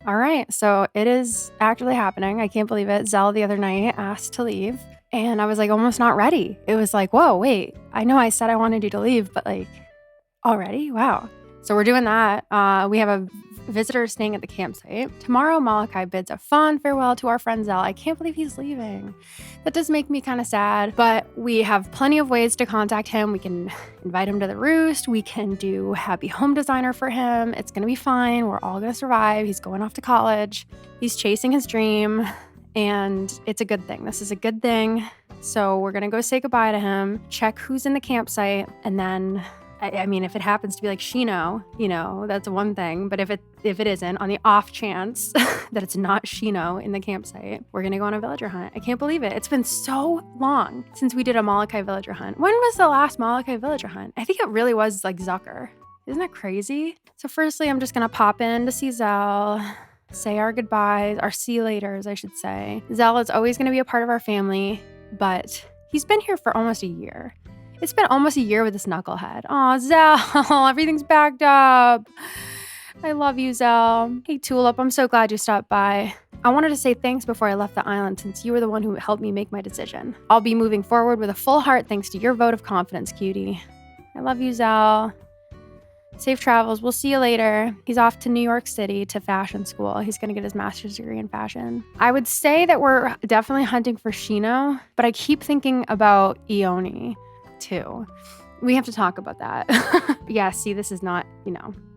All right, so it is actually happening. I can't believe it. Zell the other night asked to leave, and I was like almost not ready. It was like, whoa, wait, I know I said I wanted you to leave, but like already? Wow. So we're doing that. We have a visitor staying at the campsite. Tomorrow, Malachi bids a fond farewell to our friend Zell. I can't believe he's leaving. That does make me kind of sad, but we have plenty of ways to contact him. We can invite him to the roost. We can do happy home designer for him. It's going to be fine. We're all going to survive. He's going off to college. He's chasing his dream, and it's a good thing. This is a good thing. So we're going to go say goodbye to him, check who's in the campsite, and then I mean, if it happens to be like Shino, that's one thing. But if it isn't, on the off chance that it's not Shino in the campsite, we're going to go on a villager hunt. I can't believe it. It's been so long since we did a Molokai villager hunt. When was the last Molokai villager hunt? I think it really was like Zucker. Isn't that crazy? So firstly, I'm just going to pop in to see Zell, say our goodbyes, our see you laters, I should say. Zell is always going to be a part of our family, but he's been here for almost a year. It's been almost a year with this knucklehead. Aw, Zell, everything's backed up. I love you, Zell. Hey, Tulip, I'm so glad you stopped by. I wanted to say thanks before I left the island since you were the one who helped me make my decision. I'll be moving forward with a full heart thanks to your vote of confidence, cutie. I love you, Zell. Safe travels. We'll see you later. He's off to New York City to fashion school. He's going to get his master's degree in fashion. I would say that we're definitely hunting for Shino, but I keep thinking about Ione too. We have to talk about that. Yeah, see, this is not,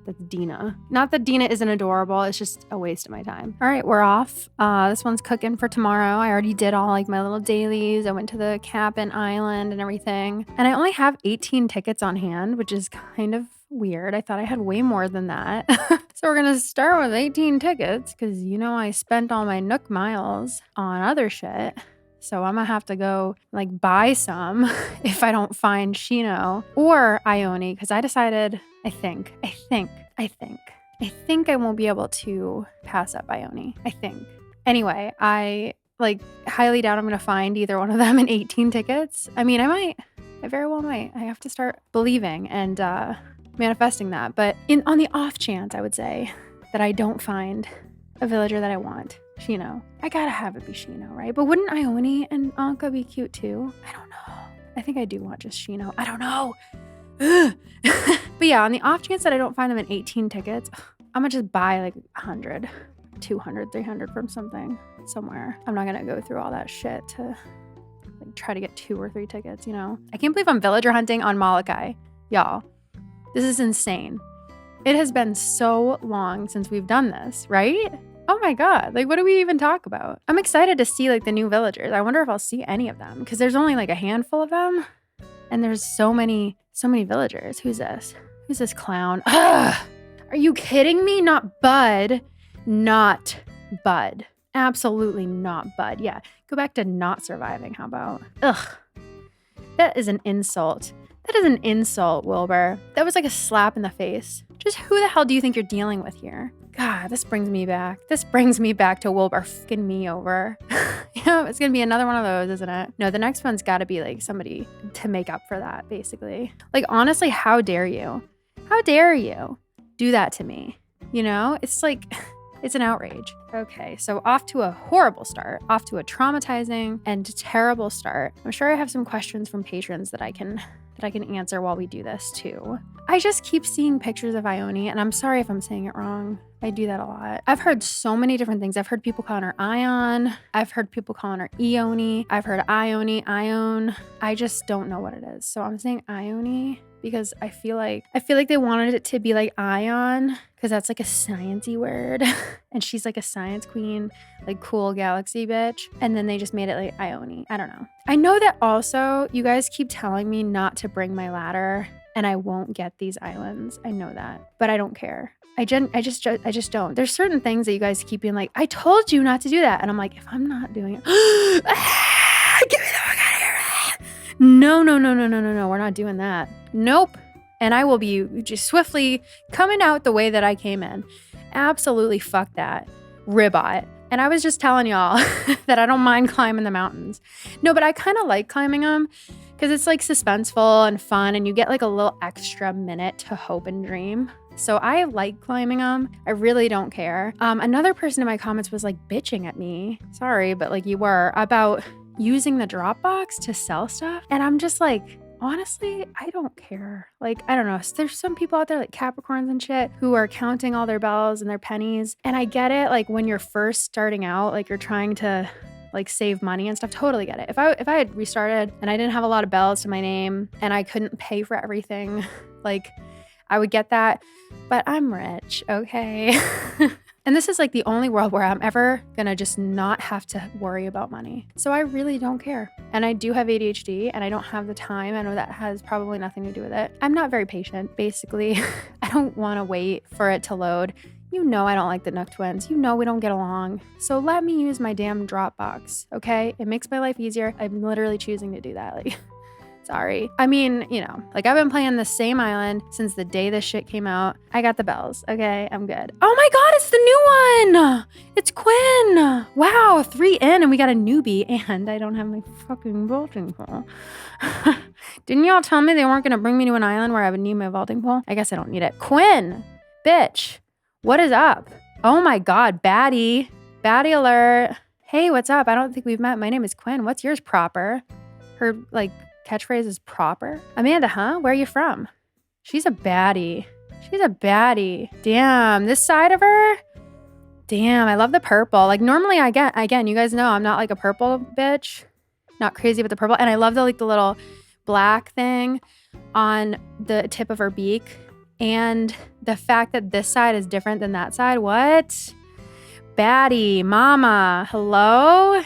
that's Dina. Not that Dina isn't adorable. It's just a waste of my time. All right, we're off. This one's cooking for tomorrow. I already did all like my little dailies. I went to the cabin island and everything. And I only have 18 tickets on hand, which is kind of weird. I thought I had way more than that. So we're going to start with 18 tickets because, I spent all my Nook miles on other shit. So I'm going to have to go buy some if I don't find Shino or Ione, because I decided, I think I won't be able to pass up Ione. I think. Anyway, I highly doubt I'm going to find either one of them in 18 tickets. I mean, I very well might. I have to start believing and manifesting that. But on the off chance, I would say that I don't find a villager that I want. Shino. I gotta have it be Shino, right? But wouldn't Ione and Anka be cute too? I don't know. I think I do want just Shino. I don't know. But yeah, on the off chance that I don't find them in 18 tickets, I'm gonna just buy 100, 200, 300 from somewhere. I'm not gonna go through all that shit to try to get 2 or 3 tickets, I can't believe I'm villager hunting on Molokai. Y'all, this is insane. It has been so long since we've done this, right? Oh my God, what do we even talk about? I'm excited to see the new villagers. I wonder if I'll see any of them because there's only a handful of them and there's so many villagers. Who's this? Who's this clown? Ugh! Are you kidding me? Not Bud. Not Bud. Absolutely not Bud. Yeah, go back to not surviving. How about? Ugh. That is an insult. That is an insult, Wilbur. That was like a slap in the face. Just who the hell do you think you're dealing with here? God, this brings me back. This brings me back to Wilbur fucking me over. It's going to be another one of those, isn't it? No, the next one's got to be somebody to make up for that, basically. Honestly, how dare you? How dare you do that to me? It's it's an outrage. Okay, so off to a horrible start, off to a traumatizing and terrible start. I'm sure I have some questions from patrons that I can answer while we do this too. I just keep seeing pictures of Ione, and I'm sorry if I'm saying it wrong. I do that a lot. I've heard so many different things. I've heard people calling her Ion. I've heard people calling her Ione. I've heard Ione, Ione. I just don't know what it is. So I'm saying Ione because I feel like they wanted it to be like Ion because that's a sciencey word. And she's a science queen, cool galaxy bitch. And then they just made it Ione. I don't know. I know that also you guys keep telling me not to bring my ladder and I won't get these islands. I know that, but I don't care. I just don't. There's certain things that you guys keep being I told you not to do that. And I'm if I'm not doing it, get me the fuck out of here. No. We're not doing that. Nope. And I will be just swiftly coming out the way that I came in. Absolutely fuck that. Ribbot. And I was just telling y'all that I don't mind climbing the mountains. No, but I kind of like climbing them because it's suspenseful and fun and you get a little extra minute to hope and dream. So I like climbing them. I really don't care. Another person in my comments was like bitching at me. Sorry, but like you were about using the Dropbox to sell stuff. And I'm just like, honestly, I don't care. Like, I don't know. There's some people out there like Capricorns and shit who are counting all their bells and their pennies. And I get it. Like when you're first starting out, like you're trying to like save money and stuff. Totally get it. If I had restarted and I didn't have a lot of bells to my name and I couldn't pay for everything, like I would get that. But I'm rich, okay? And this is like the only world where I'm ever gonna just not have to worry about money. So I really don't care. And I do have ADHD and I don't have the time. I know that has probably nothing to do with it. I'm not very patient, basically. I don't wanna wait for it to load. You know I don't like the Nook twins. You know we don't get along. So let me use my damn Dropbox, okay? It makes my life easier. I'm literally choosing to do that. Like, sorry. I mean, you know, like I've been playing the same island since the day this shit came out. I got the bells, okay? I'm good. Oh my God, it's the new one! It's Quinn! Wow, 3 in and we got a newbie and I don't have my fucking vaulting pole. Didn't y'all tell me they weren't gonna bring me to an island where I would need my vaulting pole? I guess I don't need it. Quinn! Bitch! What is up? Oh my God, baddie. Baddie alert. Hey, what's up? I don't think we've met. My name is Quinn. What's yours proper? Her, like, catchphrase is proper. Amanda, huh? Where are you from? She's a baddie. She's a baddie. Damn, this side of her? Damn, I love the purple. Like normally again, you guys know I'm not like a purple bitch. Not crazy with the purple. And I love the like the little black thing on the tip of her beak. And the fact that this side is different than that side. What? Baddie, mama, hello?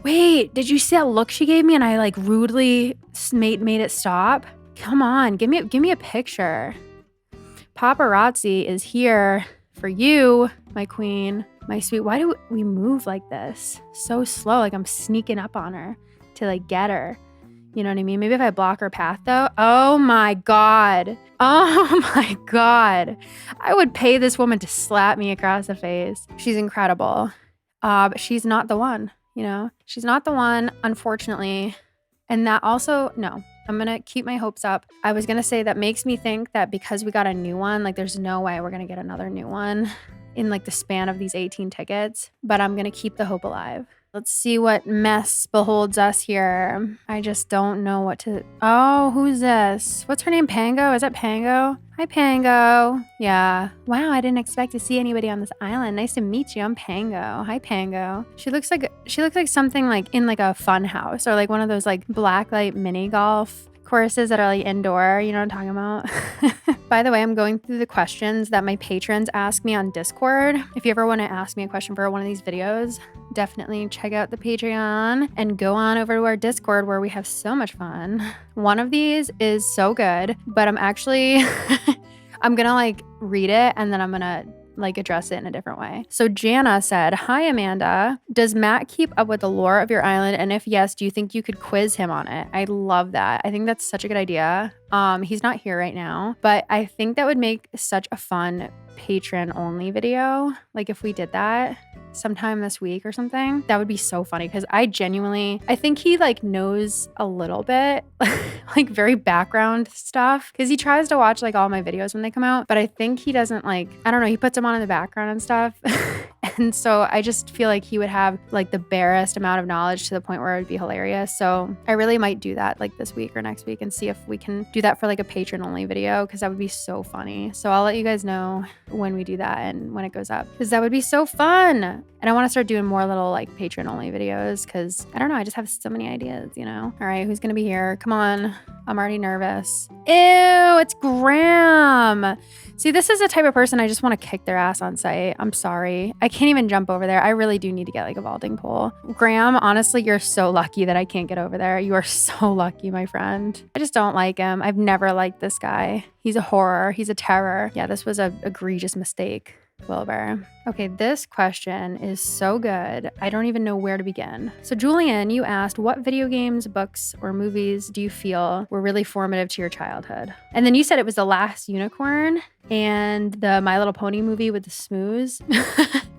Wait, did you see that look she gave me and I like rudely made it stop? Come on, give me a picture. Paparazzi is here for you, my queen, my sweet. Why do we move like this? So slow, like I'm sneaking up on her to like get her. You know what I mean? Maybe if I block her path though. Oh my God. Oh my God. I would pay this woman to slap me across the face. She's incredible. But she's not the one. You know, she's not the one, unfortunately. And that also, no, I'm going to keep my hopes up. I was going to say that makes me think that because we got a new one, like there's no way we're going to get another new one in like the span of these 18 tickets, but I'm going to keep the hope alive. Let's see what mess beholds us here. I just don't know what to... Oh, who's this? What's her name? Pango? Is that Pango? Hi, Pango. Yeah. Wow, I didn't expect to see anybody on this island. Nice to meet you. I'm Pango. Hi, Pango. She looks like something like in like a fun house or like one of those like blacklight mini golf courses that are like indoor. You know what I'm talking about? By the way, I'm going through the questions that my patrons ask me on Discord. If you ever want to ask me a question for one of these videos, definitely check out the Patreon and go on over to our Discord where we have so much fun. One of these is so good, but I'm actually, I'm gonna like read it and then I'm gonna like address it in a different way. So Jana said, hi Amanda, does Matt keep up with the lore of your island? And if yes, do you think you could quiz him on it? I love that. I think that's such a good idea. He's not here right now, but I think that would make such a fun patron only video. Like if we did that sometime this week or something, that would be so funny because I think he like knows a little bit, like very background stuff because he tries to watch like all my videos when they come out, but I think he doesn't like, I don't know, he puts them on in the background and stuff. And so I just feel like he would have like the barest amount of knowledge to the point where it would be hilarious. So I really might do that like this week or next week and see if we can do that for like a patron only video because that would be so funny. So I'll let you guys know when we do that and when it goes up because that would be so fun. And I want to start doing more little like patron only videos because I don't know, I just have so many ideas, you know? All right, who's going to be here? Come on. I'm already nervous. Ew, it's Graham. See, this is the type of person I just want to kick their ass on site. I'm sorry. I can't even jump over there. I really do need to get like a vaulting pole. Graham, honestly, you're so lucky that I can't get over there. You are so lucky, my friend. I just don't like him. I've never liked this guy. He's a horror. He's a terror. Yeah, this was an egregious mistake. Wilbur. Okay, this question is so good. I don't even know where to begin. So Julian, you asked, what video games, books, or movies do you feel were really formative to your childhood? And then you said it was The Last Unicorn and the My Little Pony movie with the smooze.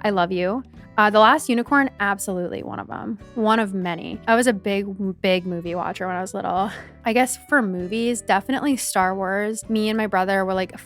I love you. The Last Unicorn, absolutely one of them. One of many. I was a big movie watcher when I was little. I guess for movies, definitely Star Wars. Me and my brother were like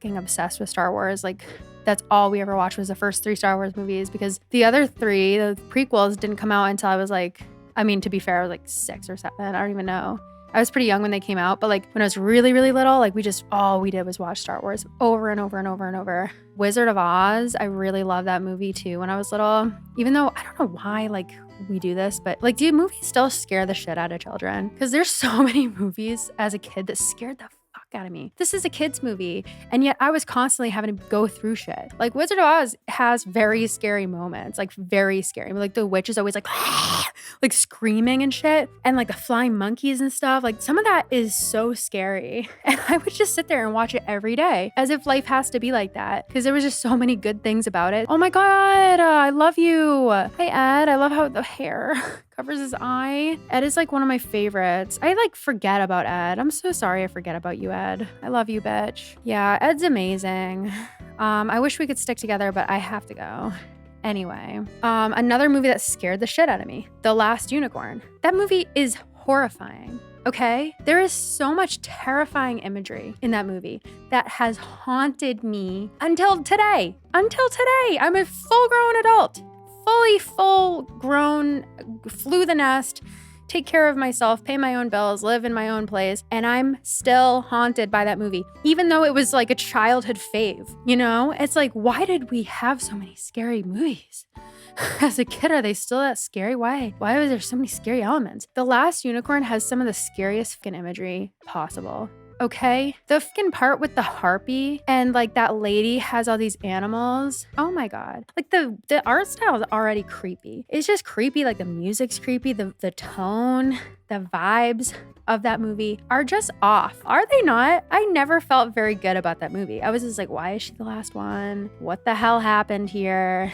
fucking obsessed with Star Wars. Like, that's all we ever watched was the first 3 Star Wars movies, because the other 3, the prequels, didn't come out until I was like, I mean, to be fair, I was like 6 or 7. I don't even know. I was pretty young when they came out, but like when I was really, really little, like all we did was watch Star Wars over and over and over and over. Wizard of Oz, I really loved that movie too when I was little, even though I don't know why like we do this, but like, do movies still scare the shit out of children? Because there's so many movies as a kid that scared the fuck out of me. This is a kid's movie, and yet I was constantly having to go through shit. Like Wizard of Oz has very scary moments, like very scary. Like the witch is always like, like screaming and shit, and like the flying monkeys and stuff. Like some of that is so scary, and I would just sit there and watch it every day, as if life has to be like that, because there was just so many good things about it. Oh my god, I love you. Hi Ed, I love how the hair covers his eye. Ed is like one of my favorites. I like forget about Ed. I'm so sorry I forget about you, Ed. I love you, bitch. Yeah, Ed's amazing. I wish we could stick together, but I have to go. Anyway, another movie that scared the shit out of me, The Last Unicorn. That movie is horrifying. Okay? There is so much terrifying imagery in that movie that has haunted me until today. Until today. I'm a full-grown adult. Full grown, flew the nest, take care of myself, pay my own bills, live in my own place, and I'm still haunted by that movie, even though it was like a childhood fave, you know? It's like, why did we have so many scary movies? As a kid, are they still that scary? Why was there so many scary elements? The Last Unicorn has some of the scariest fucking imagery possible. Okay? The fucking part with the harpy and like that lady has all these animals. Oh my god. Like the art style is already creepy. It's just creepy. Like the music's creepy. The tone, the vibes of that movie are just off. Are they not? I never felt very good about that movie. I was just like, why is she the last one? What the hell happened here?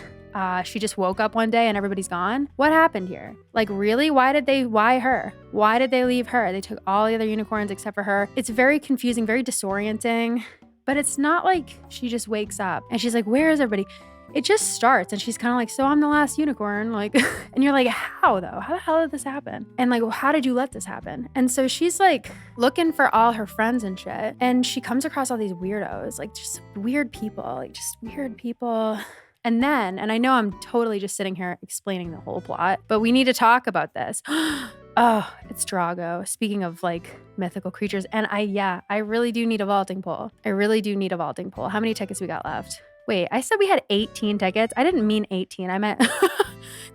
She just woke up one day and everybody's gone. What happened here? Like, really? Why her? Why did they leave her? They took all the other unicorns except for her. It's very confusing, very disorienting, but it's not like she just wakes up and she's like, where is everybody? It just starts and she's kind of like, so I'm the last unicorn. Like, and you're like, how though? How the hell did this happen? And like, how did you let this happen? And so she's like looking for all her friends and shit. And she comes across all these weirdos, like just weird people. And then, and I know I'm totally just sitting here explaining the whole plot, but we need to talk about this. Oh, it's Drago. Speaking of like mythical creatures. And I really do need a vaulting pole. How many tickets we got left? Wait, I said we had 18 tickets. I didn't mean 18. I meant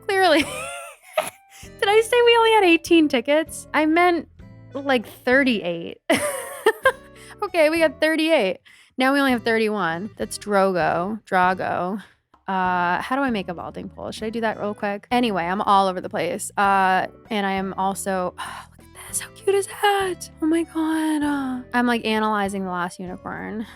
clearly. Did I say we only had 18 tickets? I meant like 38. Okay, we got 38. Now we only have 31. That's Drago. How do I make a vaulting pole? Should I do that real quick? Anyway, I'm all over the place. And I am also, look at this. How cute is that? Oh my god. I'm like analyzing The Last Unicorn.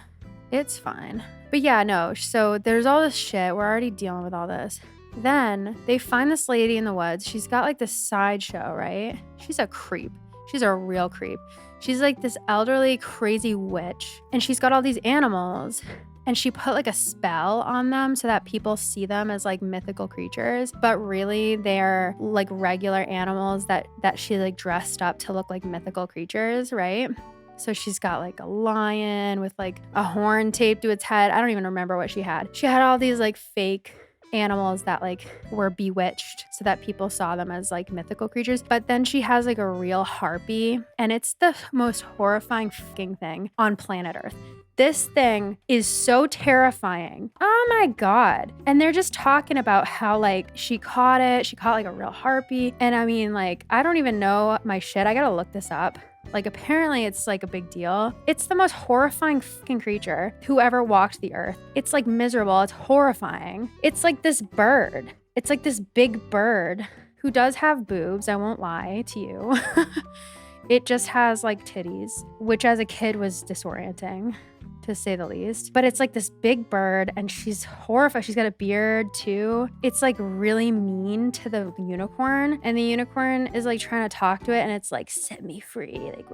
It's fine. But yeah, no. So there's all this shit. We're already dealing with all this. Then they find this lady in the woods. She's got like this sideshow, right? She's a creep. She's a real creep. She's like this elderly, crazy witch. And she's got all these animals. And she put like a spell on them so that people see them as like mythical creatures, but really they're like regular animals that she like dressed up to look like mythical creatures, right? So she's got like a lion with like a horn taped to its head. I don't even remember what she had. She had all these like fake animals that like were bewitched so that people saw them as like mythical creatures. But then she has like a real harpy, and it's the most horrifying fucking thing on planet Earth. This thing is so terrifying. Oh my god. And they're just talking about how like she caught like a real harpy. And I mean, like, I don't even know my shit. I gotta look this up. Like, apparently it's like a big deal. It's the most horrifying fucking creature who ever walked the earth. It's like miserable. It's horrifying. It's like this bird. It's like this big bird who does have boobs. I won't lie to you. It just has like titties, which as a kid was disorienting, to say the least. But it's like this big bird and she's horrified. She's got a beard too. It's like really mean to the unicorn, and the unicorn is like trying to talk to it, and it's like, set me free. Like,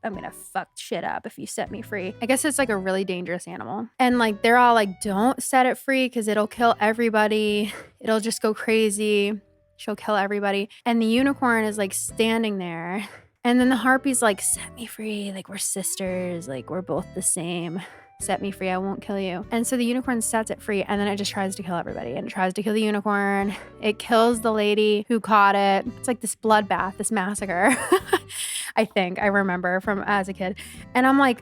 I'm gonna fuck shit up if you set me free. I guess it's like a really dangerous animal. And like, they're all like, don't set it free because it'll kill everybody. It'll just go crazy. She'll kill everybody. And the unicorn is like standing there. And then the harpy's like, set me free. Like, we're sisters. Like, we're both the same. set me free, I won't kill you. And so the unicorn sets it free, and then it just tries to kill everybody. And it tries to kill the unicorn. It kills the lady who caught it. It's like this bloodbath, this massacre. I remember from as a kid. And I'm like,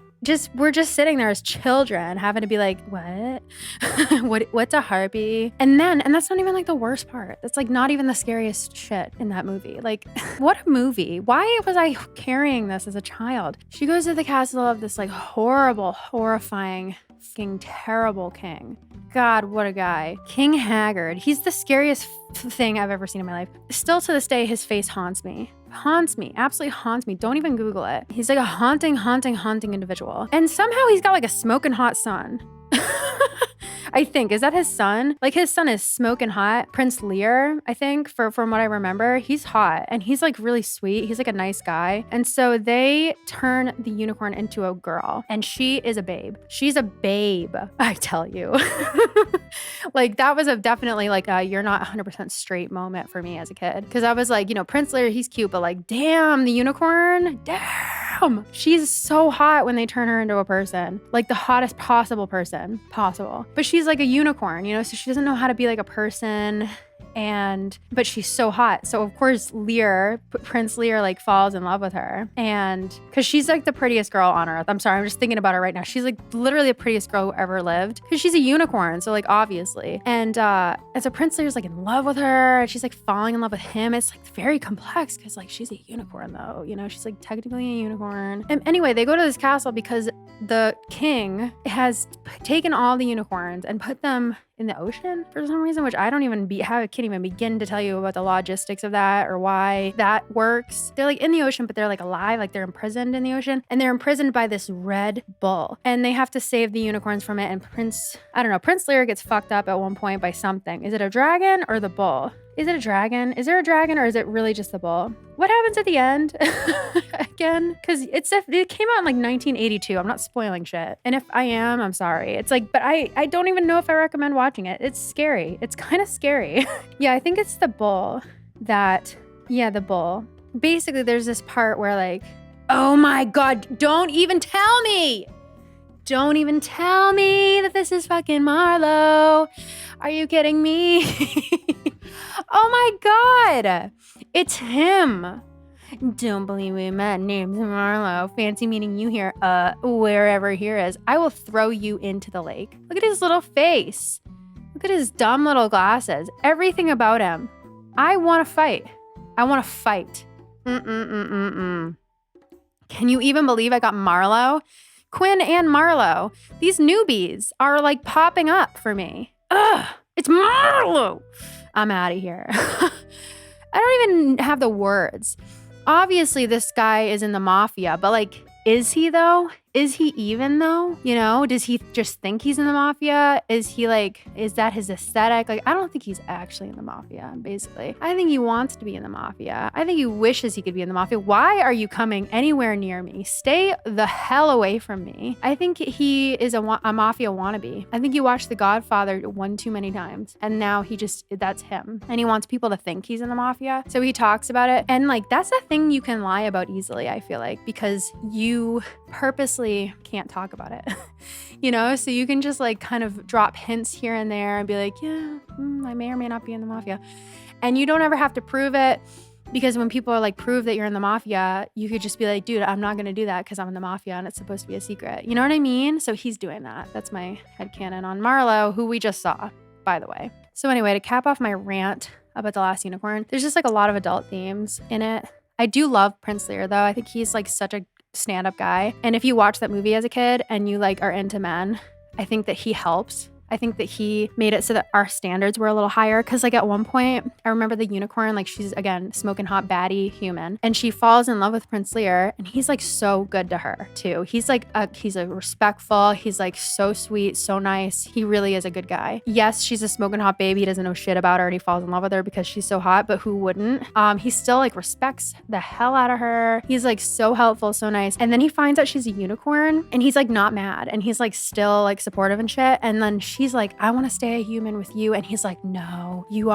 we're just sitting there as children having to be like, what? What's a harpy? And that's not even like the worst part. That's like not even the scariest shit in that movie. Like, what a movie. Why was I carrying this as a child? She goes to the castle of this like horrible, horrifying, fucking terrible king. God, what a guy. King Haggard. He's the scariest thing I've ever seen in my life. Still to this day, his face haunts me. Absolutely haunts me. Don't even Google it. He's like a haunting individual. And somehow he's got like a smoking hot son. I think. Is that his son? Like his son is smoking hot. Prince Lear, I think, from what I remember. He's hot and he's like really sweet. He's like a nice guy. And so they turn the unicorn into a girl and she is a babe. She's a babe, I tell you. Like that was definitely like a you're not 100% straight moment for me as a kid. Cause I was like, Prince Lear, he's cute, but like, damn, the unicorn, damn. She's so hot when they turn her into a person. Like the hottest possible person possible. But she's like a unicorn, so she doesn't know how to be like a person. But she's so hot. So of course Prince Lear like falls in love with her. And cause she's like the prettiest girl on earth. I'm sorry, I'm just thinking about her right now. She's like literally the prettiest girl who ever lived. Cause she's a unicorn. So like obviously. And so Prince Lear's like in love with her and she's like falling in love with him. It's like very complex cause like she's a unicorn though, she's like technically a unicorn. And anyway, they go to this castle because the king has taken all the unicorns and put them in the ocean for some reason, which I can't even begin to tell you about the logistics of that or why that works. They're like in the ocean, but they're like alive, like they're imprisoned in the ocean, and they're imprisoned by this red bull, and they have to save the unicorns from it. And Prince Lear gets fucked up at one point by something. Is it a dragon or the bull? Is it a dragon? Is there a dragon or is it really just the bull? What happens at the end? Again, because it came out in like 1982. I'm not spoiling shit. And if I am, I'm sorry. It's like, but I don't even know if I recommend watching it. It's scary. It's kind of scary. Yeah, I think it's the bull the bull. Basically, there's this part where like, oh my God, don't even tell me. Don't even tell me that this is fucking Marlowe. Are you kidding me? Oh my God. It's him. Don't believe me, my name's Marlowe. Fancy meeting you here, wherever here is. I will throw you into the lake. Look at his little face. Look at his dumb little glasses. Everything about him. I want to fight. Can you even believe I got Marlowe? Quinn and Marlowe. These newbies are like popping up for me. Ugh, it's Marlowe. I'm out of here. I don't even have the words. Obviously, this guy is in the mafia, but like, is he though? Is he even though? Does he just think he's in the mafia? Is that his aesthetic? Like, I don't think he's actually in the mafia, basically. I think he wants to be in the mafia. I think he wishes he could be in the mafia. Why are you coming anywhere near me? Stay the hell away from me. I think he is a mafia wannabe. I think he watched The Godfather one too many times, and now that's him. And he wants people to think he's in the mafia. So he talks about it. And like, that's a thing you can lie about easily, I feel like, because you purposely can't talk about it, so you can just like kind of drop hints here and there and be like, yeah, I may or may not be in the mafia. And you don't ever have to prove it, because when people are like, prove that you're in the mafia, you could just be like, dude, I'm not going to do that because I'm in the mafia and it's supposed to be a secret. You know what I mean? So he's doing that. That's my headcanon on Marlowe, who we just saw, by the way. So anyway, to cap off my rant about The Last Unicorn, there's just like a lot of adult themes in it. I do love Prince Lear though. I think he's like such a stand-up guy. And if you watch that movie as a kid and you like are into men, I think that he helps. I think that he made it so that our standards were a little higher. Cause like at one point, I remember the unicorn, like she's again, smoking hot baddie human. And she falls in love with Prince Lear and he's like so good to her too. He's like, he's a respectful. He's like so sweet, so nice. He really is a good guy. Yes, she's a smoking hot baby. He doesn't know shit about her and he falls in love with her because she's so hot, but who wouldn't? He still like respects the hell out of her. He's like so helpful, so nice. And then he finds out she's a unicorn and he's like not mad and he's like still like supportive and shit. And then she she's like, I want to stay a human with you. And he's like, no, you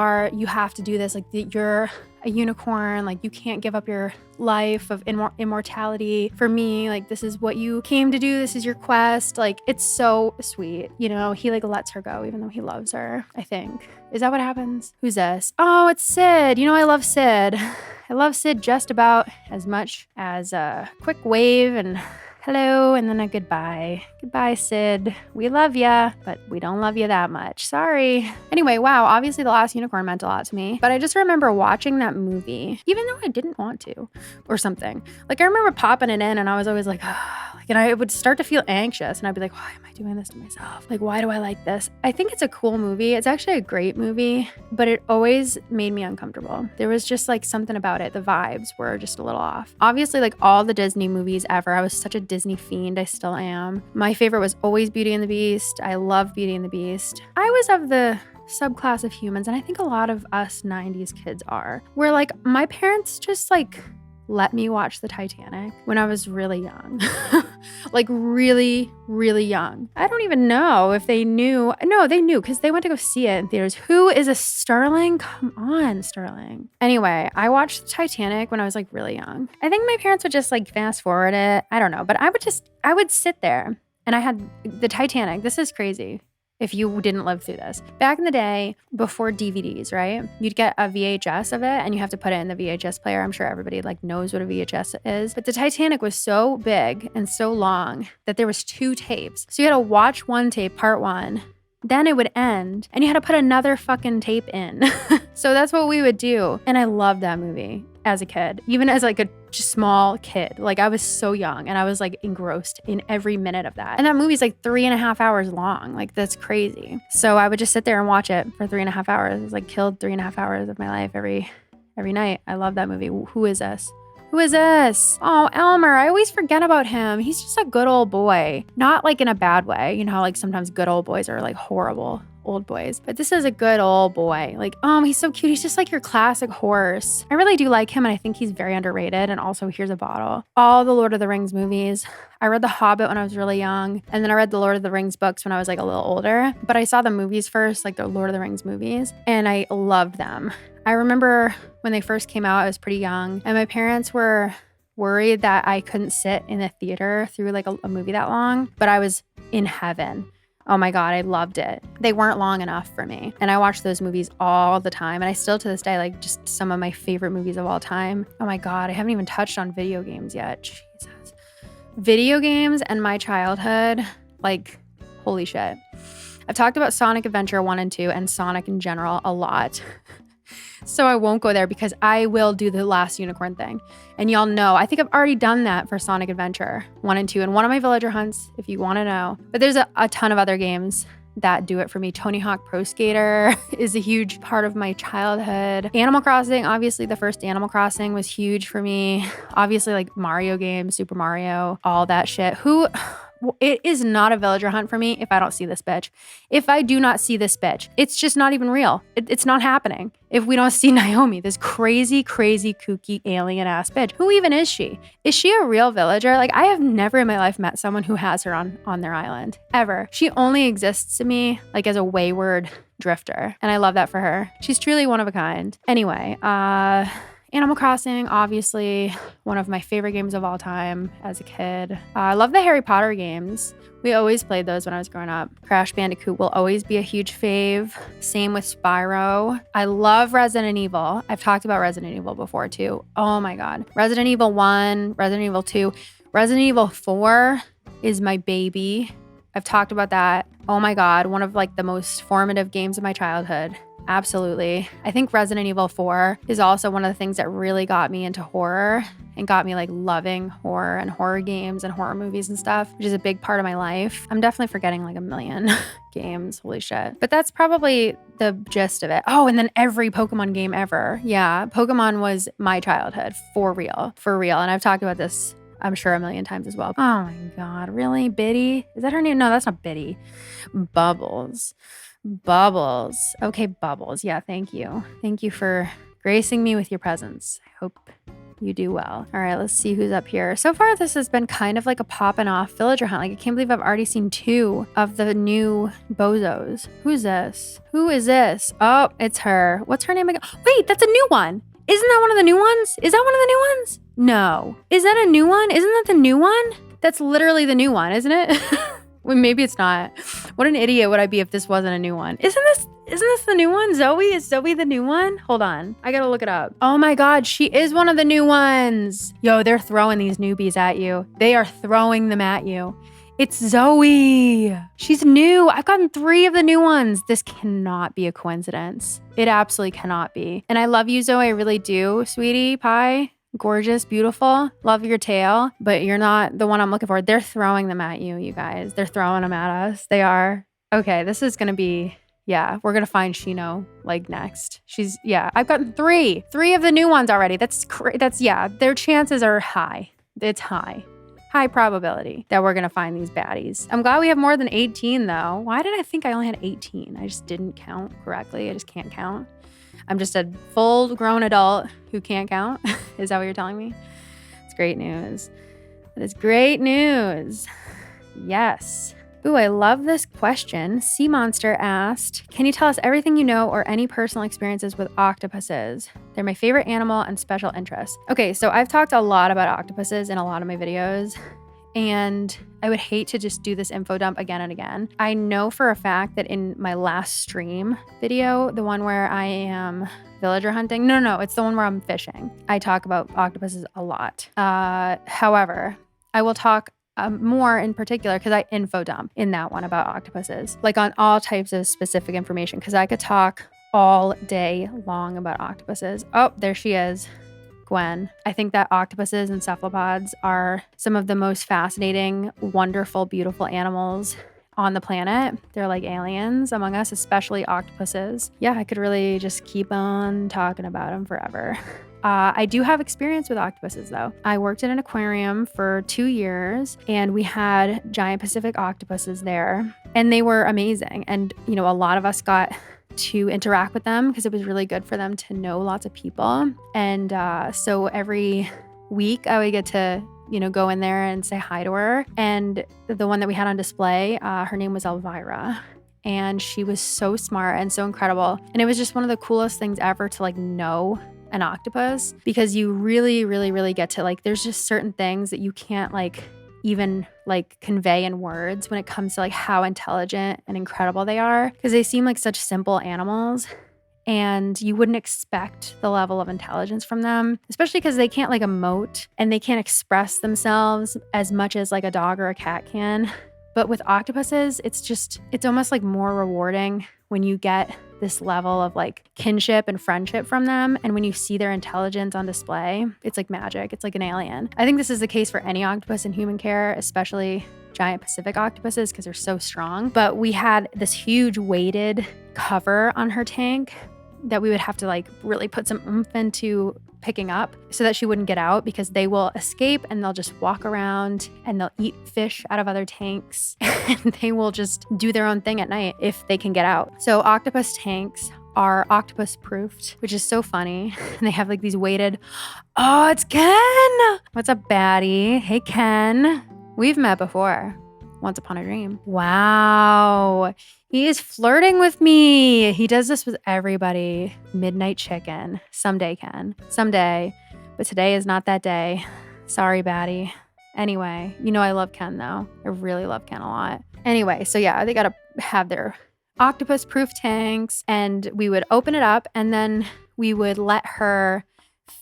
have to do this. Like, you're a unicorn. Like, you can't give up your life of immortality for me. Like, this is what you came to do. This is your quest. Like, it's so sweet. You know, he like lets her go even though he loves her, I think. Is that what happens? Who's this? Oh, it's Sid. You know, I love Sid. I love Sid just about as much as a quick wave and hello, and then a goodbye. Goodbye, Sid. We love ya, but we don't love you that much. Sorry. Anyway, wow, obviously The Last Unicorn meant a lot to me, but I just remember watching that movie, even though I didn't want to, or something. Like, I remember popping it in, and I was always like, and I would start to feel anxious, and I'd be like, why am I doing this to myself? Like, why do I like this? I think it's a cool movie. It's actually a great movie, but it always made me uncomfortable. There was just like something about it. The vibes were just a little off. Obviously, like all the Disney movies ever, I was such a Disney fiend. I still am. My favorite was always Beauty and the Beast. I love Beauty and the Beast. I was of the subclass of humans, and I think a lot of us 90s kids are, where like my parents just like let me watch the Titanic when I was really young. Like really, really young. I don't even know if they knew. No, they knew because they went to go see it in theaters. Who is a Sterling? Come on, Sterling. Anyway, I watched the Titanic when I was like really young. I think my parents would just like fast forward it. I don't know, but I would sit there and I had the Titanic. This is crazy. If you didn't live through this. Back in the day, before DVDs, right? You'd get a VHS of it and you have to put it in the VHS player. I'm sure everybody like knows what a VHS is. But the Titanic was so big and so long that there was 2 tapes. So you had to watch one tape, part 1. Then it would end and you had to put another fucking tape in. So that's what we would do. And I loved that movie as a kid, even as like a small kid. Like I was so young and I was like engrossed in every minute of that. And that movie's like 3.5 hours long. Like that's crazy. So I would just sit there and watch it for 3.5 hours. It was like killed 3.5 hours of my life every night. I love that movie. Who is this? Who is this? Oh, Elmer. I always forget about him. He's just a good old boy. Not like in a bad way. You know how like sometimes good old boys are like horrible old boys. But this is a good old boy. Like, he's so cute. He's just like your classic horse. I really do like him and I think he's very underrated. And also, here's a bottle. All the Lord of the Rings movies. I read The Hobbit when I was really young. And then I read the Lord of the Rings books when I was like a little older. But I saw the movies first, like the Lord of the Rings movies. And I loved them. I remember when they first came out, I was pretty young. And my parents were worried that I couldn't sit in a theater through like a movie that long. But I was in heaven. Oh my God, I loved it. They weren't long enough for me. And I watched those movies all the time. And I still to this day, like just some of my favorite movies of all time. Oh my God, I haven't even touched on video games yet. Jesus. Video games and my childhood, like holy shit. I've talked about Sonic Adventure 1 and 2 and Sonic in general a lot. So I won't go there because I will do the Last Unicorn thing. And y'all know, I think I've already done that for Sonic Adventure 1 and 2 and one of my villager hunts, if you want to know. But there's a ton of other games that do it for me. Tony Hawk Pro Skater is a huge part of my childhood. Animal Crossing, obviously the first Animal Crossing was huge for me. Obviously like Mario games, Super Mario, all that shit. It is not a villager hunt for me if I don't see this bitch. If I do not see this bitch, it's just not even real. It's not happening. If we don't see Naomi, this crazy, crazy, kooky, alien ass bitch. Who even is she? Is she a real villager? Like I have never in my life met someone who has her on their island. Ever. She only exists to me like as a wayward drifter. And I love that for her. She's truly one of a kind. Anyway, Animal Crossing, obviously one of my favorite games of all time as a kid. I love the Harry Potter games. We always played those when I was growing up. Crash Bandicoot will always be a huge fave. Same with Spyro. I love Resident Evil. I've talked about Resident Evil before too. Oh my God. Resident Evil 1, Resident Evil 2, Resident Evil 4 is my baby. I've talked about that. Oh my God. One of like the most formative games of my childhood. Absolutely. I think Resident Evil 4 is also one of the things that really got me into horror and got me like loving horror and horror games and horror movies and stuff, which is a big part of my life. I'm definitely forgetting like a million games. Holy shit. But that's probably the gist of it. Oh, and then every Pokemon game ever. Yeah, Pokemon was my childhood for real. For real. And I've talked about this, I'm sure, a million times as well. Oh my God. Really? Biddy? Is that her name? No, that's not Biddy. Bubbles. Okay, Bubbles. Yeah, thank you. Thank you for gracing me with your presence. I hope You do well. All right, let's see who's up here. So far, this has been kind of like a popping off villager hunt. Like, I can't believe I've already seen 2 of the new bozos. Who's this? Who is this? Oh, it's her. What's her name again? Wait, that's a new one. Isn't that one of the new ones? Is that one of the new ones? No. Is that a new one? Isn't that the new one? That's literally the new one, isn't it? Well, maybe it's not. What an idiot would I be if this wasn't a new one? Isn't this the new one? Zoe? Is Zoe the new one? Hold on. I gotta look it up. Oh my God, she is one of the new ones. Yo, they're throwing these newbies at you. They are throwing them at you. It's Zoe. She's new. I've gotten 3 of the new ones. This cannot be a coincidence. It absolutely cannot be. And I love you, Zoe. I really do, sweetie pie. Gorgeous, beautiful, love your tail, but you're not the one I'm looking for. They're throwing them at you, you guys. They're throwing them at us. They are. Okay, this is gonna be, yeah, we're gonna find Shino like next. I've gotten 3 of the new ones already. That's their chances are high. It's high probability that we're gonna find these baddies. I'm glad we have more than 18 though. Why did I think I only had 18? I just didn't count correctly. I just can't count. I'm just a full grown adult who can't count. Is that what you're telling me? It's great news. That is great news. Yes. Ooh, I love this question. Sea Monster asked, can you tell us everything you know or any personal experiences with octopuses? They're my favorite animal and special interest. Okay, so I've talked a lot about octopuses in a lot of my videos, and I would hate to just do this info dump again and again. I know for a fact that in my last stream video, the one where I am villager hunting, no, it's the one where I'm fishing, I talk about octopuses a lot. However, I will talk more in particular because I info dump in that one about octopuses, like on all types of specific information, because I could talk all day long about octopuses. Oh, there she is. Gwen. I think that octopuses and cephalopods are some of the most fascinating, wonderful, beautiful animals on the planet. They're like aliens among us, especially octopuses. Yeah, I could really just keep on talking about them forever. I do have experience with octopuses though. I worked in an aquarium for 2 years and we had giant Pacific octopuses there and they were amazing. And, you know, a lot of us got to interact with them because it was really good for them to know lots of people. And so every week I would get to, you know, go in there and say hi to her. And the one that we had on display, her name was Elvira. And she was so smart and so incredible. And it was just one of the coolest things ever to like know an octopus, because you really, really, really get to like, there's just certain things that you can't like even like convey in words when it comes to like how intelligent and incredible they are, because they seem like such simple animals and you wouldn't expect the level of intelligence from them, especially because they can't like emote and they can't express themselves as much as like a dog or a cat can. But with octopuses, it's almost like more rewarding when you get this level of like kinship and friendship from them. And when you see their intelligence on display, it's like magic. It's like an alien. I think this is the case for any octopus in human care, especially giant Pacific octopuses because they're so strong. But we had this huge weighted cover on her tank that we would have to like really put some oomph into picking up so that she wouldn't get out, because they will escape and they'll just walk around and they'll eat fish out of other tanks and they will just do their own thing at night if they can get out. So octopus tanks are octopus proofed, which is so funny. And they have like these weighted, oh, it's Ken. What's up, baddie? Hey, Ken. We've met before. Once upon a dream. Wow. He is flirting with me. He does this with everybody. Midnight chicken. Someday, Ken. Someday. But today is not that day. Sorry, baddie. Anyway, you know I love Ken though. I really love Ken a lot. Anyway, so yeah, they gotta have their octopus proof tanks and we would open it up and then we would let her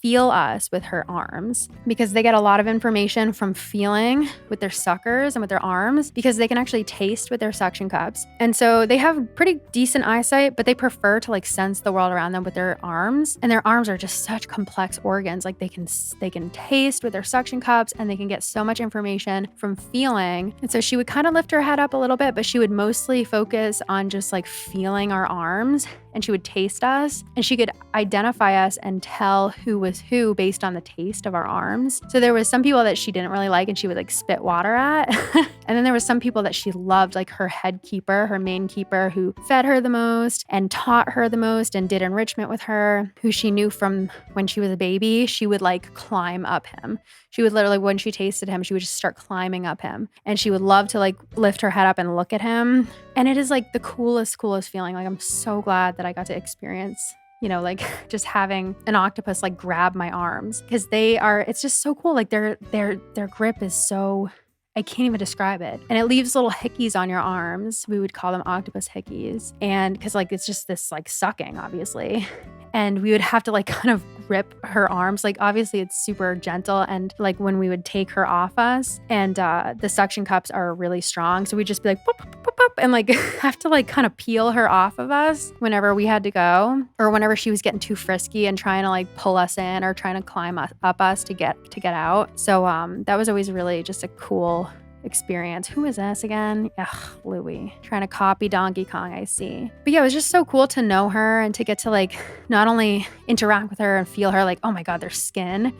feel us with her arms, because they get a lot of information from feeling with their suckers and with their arms, because they can actually taste with their suction cups. And so they have pretty decent eyesight, but they prefer to like sense the world around them with their arms. And their arms are just such complex organs. Like they can taste with their suction cups and they can get so much information from feeling. And so she would kind of lift her head up a little bit, but she would mostly focus on just like feeling our arms and she would taste us, and she could identify us and tell who was who based on the taste of our arms. So there was some people that she didn't really like and she would like spit water at. And then there was some people that she loved, like her head keeper, her main keeper, who fed her the most and taught her the most and did enrichment with her, who she knew from when she was a baby. She would like climb up him. She would literally, when she tasted him, she would just start climbing up him. And she would love to like lift her head up and look at him. And it is like the coolest feeling. Like, I'm so glad that I got to experience, you know, like just having an octopus like grab my arms, because it's just so cool. Like their grip is so, I can't even describe it. And it leaves little hickeys on your arms. We would call them octopus hickeys. And because like, it's just this like sucking, obviously. And we would have to like kind of grip her arms. Like obviously it's super gentle. And like when we would take her off us, and the suction cups are really strong. So we'd just be like, boop, boop, boop, boop, and like have to like kind of peel her off of us whenever we had to go, or whenever she was getting too frisky and trying to like pull us in or trying to climb up us to get out. So that was always really just a cool experience. Who is this again? Ugh, Louie. Trying to copy Donkey Kong, I see. But yeah, it was just so cool to know her and to get to like not only interact with her and feel her like, oh my God, their skin,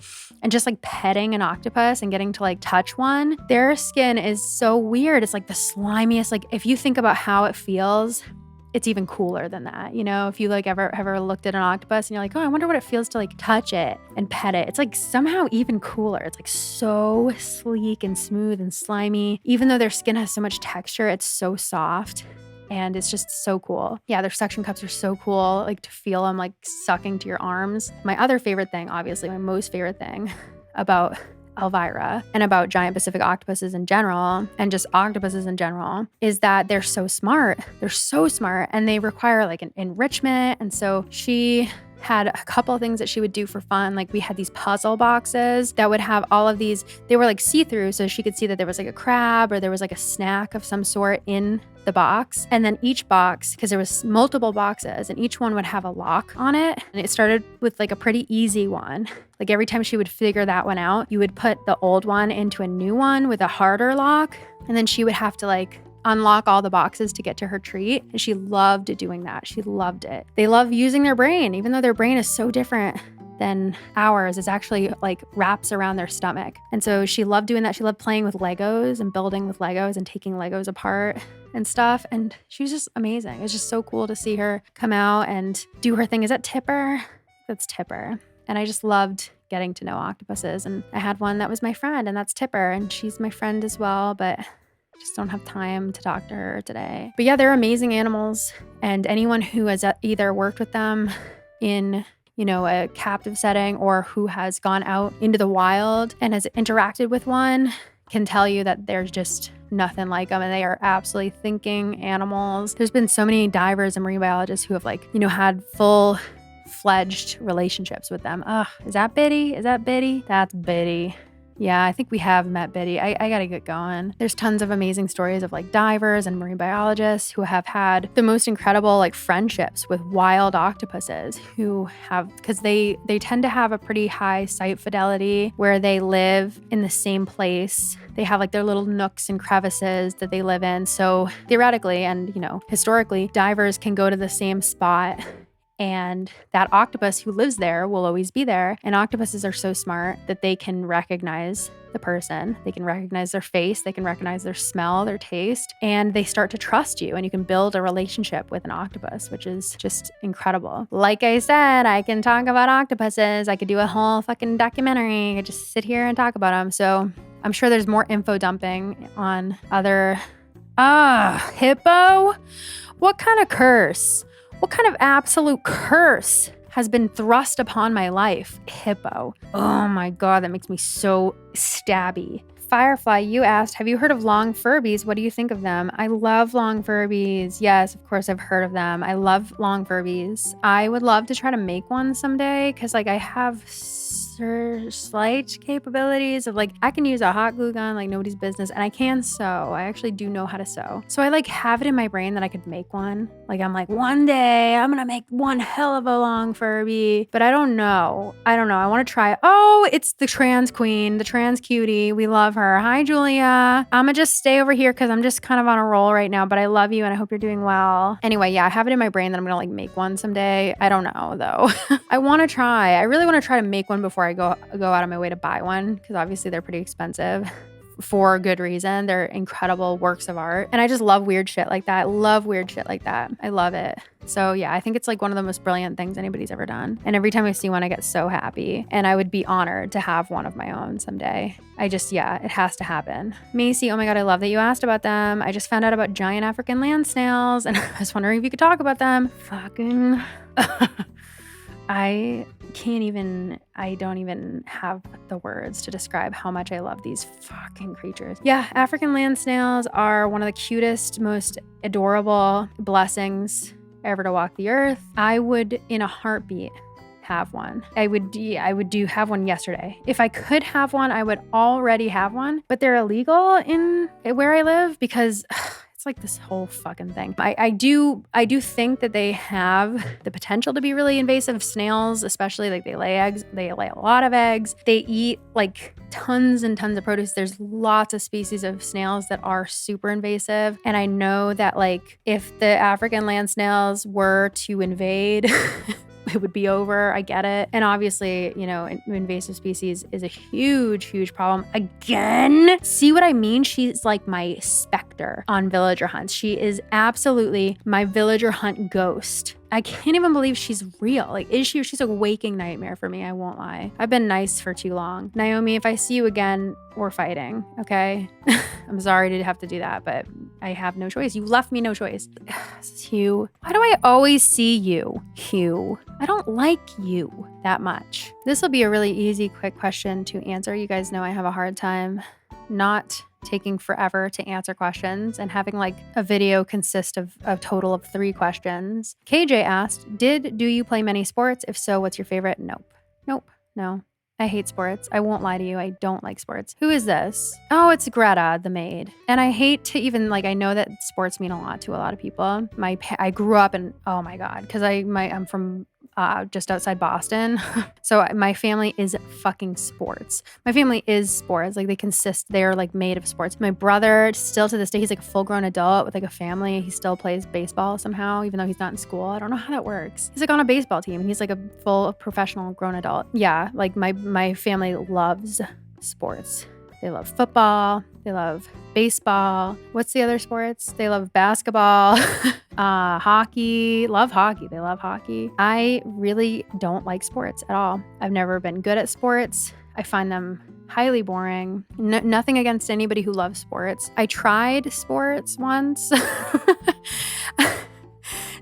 and just like petting an octopus and getting to like touch one. Their skin is so weird. It's like the slimiest, like if you think about how it feels, it's even cooler than that. You know, if you like ever looked at an octopus and you're like, oh, I wonder what it feels to like touch it and pet it. It's like somehow even cooler. It's like so sleek and smooth and slimy. Even though their skin has so much texture, it's so soft. And it's just so cool. Yeah, their suction cups are so cool, like to feel them like sucking to your arms. My other favorite thing, obviously, my most favorite thing about Elvira and about giant Pacific octopuses in general, and just octopuses in general, is that they're so smart. They're so smart, and they require like an enrichment. And so she had a couple of things that she would do for fun. Like we had these puzzle boxes that would have all of these, they were like see-through, so she could see that there was like a crab or there was like a snack of some sort in the box. And then each box, because there was multiple boxes, and each one would have a lock on it. And it started with like a pretty easy one. Like every time she would figure that one out, you would put the old one into a new one with a harder lock. And then she would have to like unlock all the boxes to get to her treat. And she loved doing that. She loved it. They love using their brain, even though their brain is so different than ours. It's actually like wraps around their stomach. And so she loved doing that. She loved playing with Legos and building with Legos and taking Legos apart and stuff. And she was just amazing. It was just so cool to see her come out and do her thing. Is that Tipper? That's Tipper. And I just loved getting to know octopuses. And I had one that was my friend, and that's Tipper. And she's my friend as well, but just don't have time to talk to her today. But yeah, they're amazing animals. And anyone who has either worked with them in, you know, a captive setting, or who has gone out into the wild and has interacted with one can tell you that there's just nothing like them, and they are absolutely thinking animals. There's been so many divers and marine biologists who have like, you know, had full-fledged relationships with them. Is that Biddy? Is that Biddy? That's Biddy. Yeah, I think we have met Biddy. I gotta get going. There's tons of amazing stories of like divers and marine biologists who have had the most incredible like friendships with wild octopuses, who have, because they tend to have a pretty high site fidelity where they live in the same place. They have like their little nooks and crevices that they live in. So theoretically, and you know, historically, divers can go to the same spot, and that octopus who lives there will always be there. And octopuses are so smart that they can recognize the person. They can recognize their face. They can recognize their smell, their taste, and they start to trust you. And you can build a relationship with an octopus, which is just incredible. Like I said, I can talk about octopuses. I could do a whole fucking documentary. I could just sit here and talk about them. So I'm sure there's more info dumping on other... hippo? What kind of curse? What kind of absolute curse has been thrust upon my life? Hippo. Oh my God, that makes me so stabby. Firefly, you asked, have you heard of long Furbies? What do you think of them? I love long Furbies. Yes, of course I've heard of them. I love long Furbies. I would love to try to make one someday, because like I have slight capabilities of like, I can use a hot glue gun like nobody's business, and I can sew. I actually do know how to sew. So I like have it in my brain that I could make one. Like I'm like, one day I'm gonna make one hell of a long Furby, but I don't know. I want to try. Oh, it's the trans queen, the trans cutie. We love her. Hi, Julia. I'm gonna just stay over here because I'm just kind of on a roll right now, but I love you and I hope you're doing well. Anyway, yeah, I have it in my brain that I'm gonna like make one someday. I don't know though. I want to try. I really want to try to make one before I go out of my way to buy one, because obviously they're pretty expensive. For good reason. They're incredible works of art. And I just love weird shit like that. I love it. So yeah, I think it's like one of the most brilliant things anybody's ever done. And every time I see one, I get so happy. And I would be honored to have one of my own someday. It has to happen. Macy, oh my God, I love that you asked about them. I just found out about giant African land snails and I was wondering if you could talk about them. Fucking... I don't even have the words to describe how much I love these fucking creatures. Yeah, African land snails are one of the cutest, most adorable blessings ever to walk the earth. I would, in a heartbeat, have one. I would have one yesterday. If I could have one, I would already have one, but they're illegal in where I live because it's like this whole fucking thing. I do think that they have the potential to be really invasive. Snails, especially, like they lay eggs. They lay a lot of eggs. They eat like tons and tons of produce. There's lots of species of snails that are super invasive. And I know that like if the African land snails were to invade, it would be over. I get it. And obviously, you know, invasive species is a huge, huge problem. Again, see what I mean? She's like my specter on villager hunts. She is absolutely my villager hunt ghost. I can't even believe she's real. Like, she's a waking nightmare for me. I won't lie. I've been nice for too long. Naomi, if I see you again, we're fighting, okay? I'm sorry to have to do that, but I have no choice. You left me no choice. This is Hugh. Why do I always see you, Hugh? I don't like you that much. This will be a really easy, quick question to answer. You guys know I have a hard time not taking forever to answer questions and having like a video consist of a total of 3 questions. KJ asked, do you play many sports? If so, what's your favorite? Nope. No. I hate sports. I won't lie to you. I don't like sports. Who is this? Oh, it's Greta, the maid. And I hate to even like, I know that sports mean a lot to a lot of people. I grew up in, oh my God, because I'm from just outside Boston. So my family is fucking sports. My family is sports. Like they're like made of sports. My brother, still to this day, he's like a full grown adult with like a family. He still plays baseball somehow, even though he's not in school. I don't know how that works. He's like on a baseball team and he's like a full professional grown adult. Yeah, like my family loves sports. They love football. They love baseball. What's the other sports? They love basketball, hockey. Love hockey. They love hockey. I really don't like sports at all. I've never been good at sports. I find them highly boring. Nothing against anybody who loves sports. I tried sports once.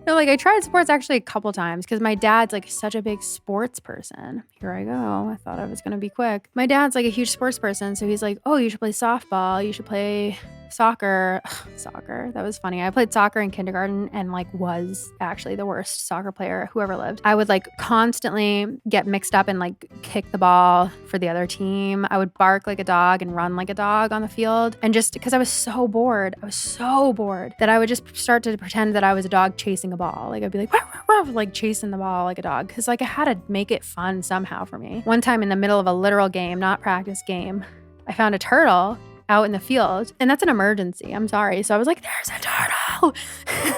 No, like I tried sports actually a couple times because my dad's like such a big sports person. Here I go. I thought I was going to be quick. My dad's like a huge sports person. So he's like, oh, you should play softball. You should play soccer. Soccer. That was funny. I played soccer in kindergarten and like was actually the worst soccer player who ever lived. I would like constantly get mixed up and like kick the ball for the other team. I would bark like a dog and run like a dog on the field. And just because I was so bored that I would just start to pretend that I was a dog chasing a ball. Like I'd be like, "Ruff, ruff," like chasing the ball like a dog. Cause like I had to make it fun somehow for me. One time in the middle of a literal game, not practice game, I found a turtle out in the field, and that's an emergency. I'm sorry. So I was like, there's a turtle.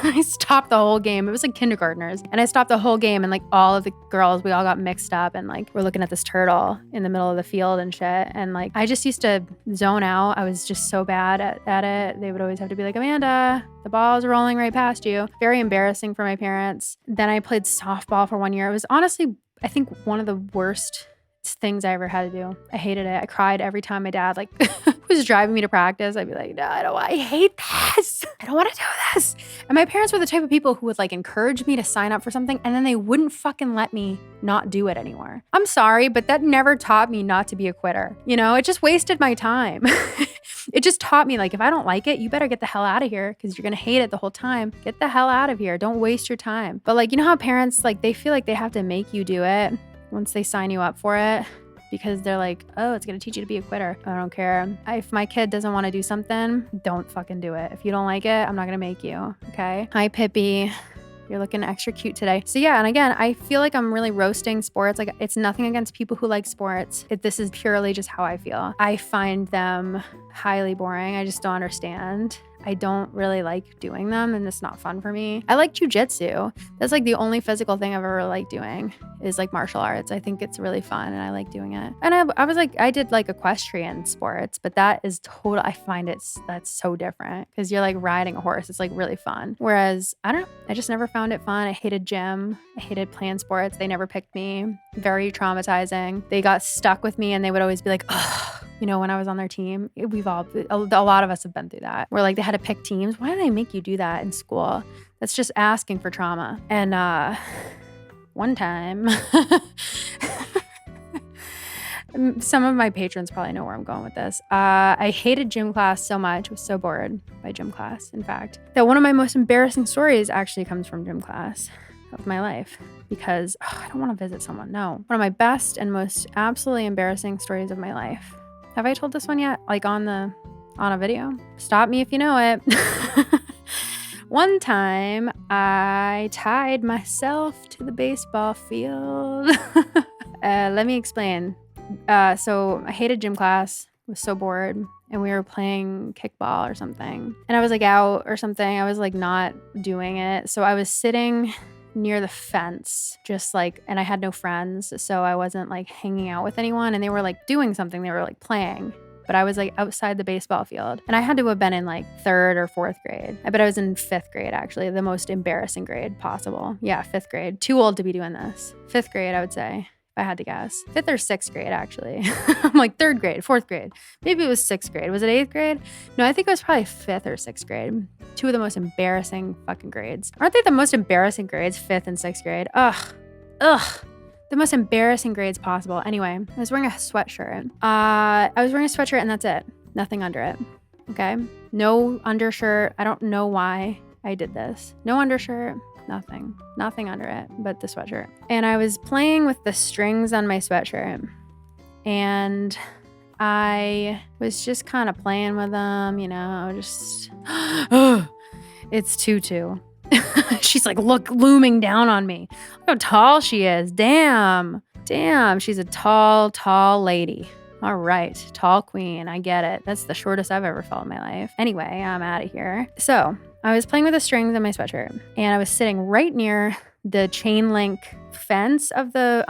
I stopped the whole game. It was like kindergartners. And I stopped the whole game, and like all of the girls, we all got mixed up and like we're looking at this turtle in the middle of the field and shit. And like I just used to zone out. I was just so bad at it. They would always have to be like, Amanda, the ball's rolling right past you. Very embarrassing for my parents. Then I played softball for 1 year. It was honestly, I think, one of the worst things I ever had to do. I hated it. I cried every time my dad like was driving me to practice. I'd be like, no, I hate this. I don't want to do this. And my parents were the type of people who would like encourage me to sign up for something and then they wouldn't fucking let me not do it anymore. I'm sorry, but that never taught me not to be a quitter. You know, it just wasted my time. It just taught me like, if I don't like it, you better get the hell out of here because you're going to hate it the whole time. Get the hell out of here. Don't waste your time. But like, you know how parents, like they feel like they have to make you do it once they sign you up for it. because they're like, oh, it's going to teach you to be a quitter. I don't care. If my kid doesn't want to do something, don't fucking do it. If you don't like it, I'm not going to make you. Okay. Hi, Pippi. You're looking extra cute today. So yeah, and again, I feel like I'm really roasting sports. Like, it's nothing against people who like sports. This is purely just how I feel. I find them highly boring. I just don't understand. I don't really like doing them, and it's not fun for me. I like jujitsu. That's like the only physical thing I've ever liked doing is like martial arts. I think it's really fun and I like doing it. And I did like equestrian sports, but that is total. I find that's so different because you're like riding a horse. It's like really fun. Whereas I don't know. I just never found it fun. I hated gym. I hated playing sports. They never picked me. Very traumatizing. They got stuck with me and they would always be like, ugh. You know, when I was on their team, a lot of us have been through that. Where like they had to pick teams. Why do they make you do that in school? That's just asking for trauma. And one time, some of my patrons probably know where I'm going with this. I hated gym class so much. I was so bored by gym class, in fact, that one of my most embarrassing stories actually comes from gym class of my life. Because I don't want to visit someone. No. One of my best and most absolutely embarrassing stories of my life. Have I told this one yet? Like on a video? Stop me if you know it. One time I tied myself to the baseball field. Let me explain. So I hated gym class, was so bored, and we were playing kickball or something. And I was like out or something. I was like not doing it. So I was sitting near the fence, just like, and I had no friends, so I wasn't like hanging out with anyone, and they were like doing something, they were like playing, but I was like outside the baseball field, and I had to have been in like 3rd or 4th grade. I bet I was in 5th grade, actually, the most embarrassing grade possible. Yeah, 5th grade. Too old to be doing this. 5th grade, I would say. If I had to guess. 5th or 6th grade, actually. I'm like 3rd grade, 4th grade. Maybe it was 6th grade. Was it 8th grade? No, I think it was probably 5th or 6th grade. 2 of the most embarrassing fucking grades. Aren't they the most embarrassing grades, 5th and 6th grade? Ugh. The most embarrassing grades possible. Anyway, I was wearing a sweatshirt. And that's it. Nothing under it. Okay? No undershirt. I don't know why I did this. No undershirt. Nothing under it but the sweatshirt. And I was playing with the strings on my sweatshirt, and I was just kind of playing with them, you know, just, it's Tutu. She's like, looming down on me. Look how tall she is. Damn, she's a tall lady. All right, tall queen, I get it. That's the shortest I've ever felt in my life. Anyway, I'm out of here. So I was playing with the strings on my sweatshirt, and I was sitting right near the chain link fence of the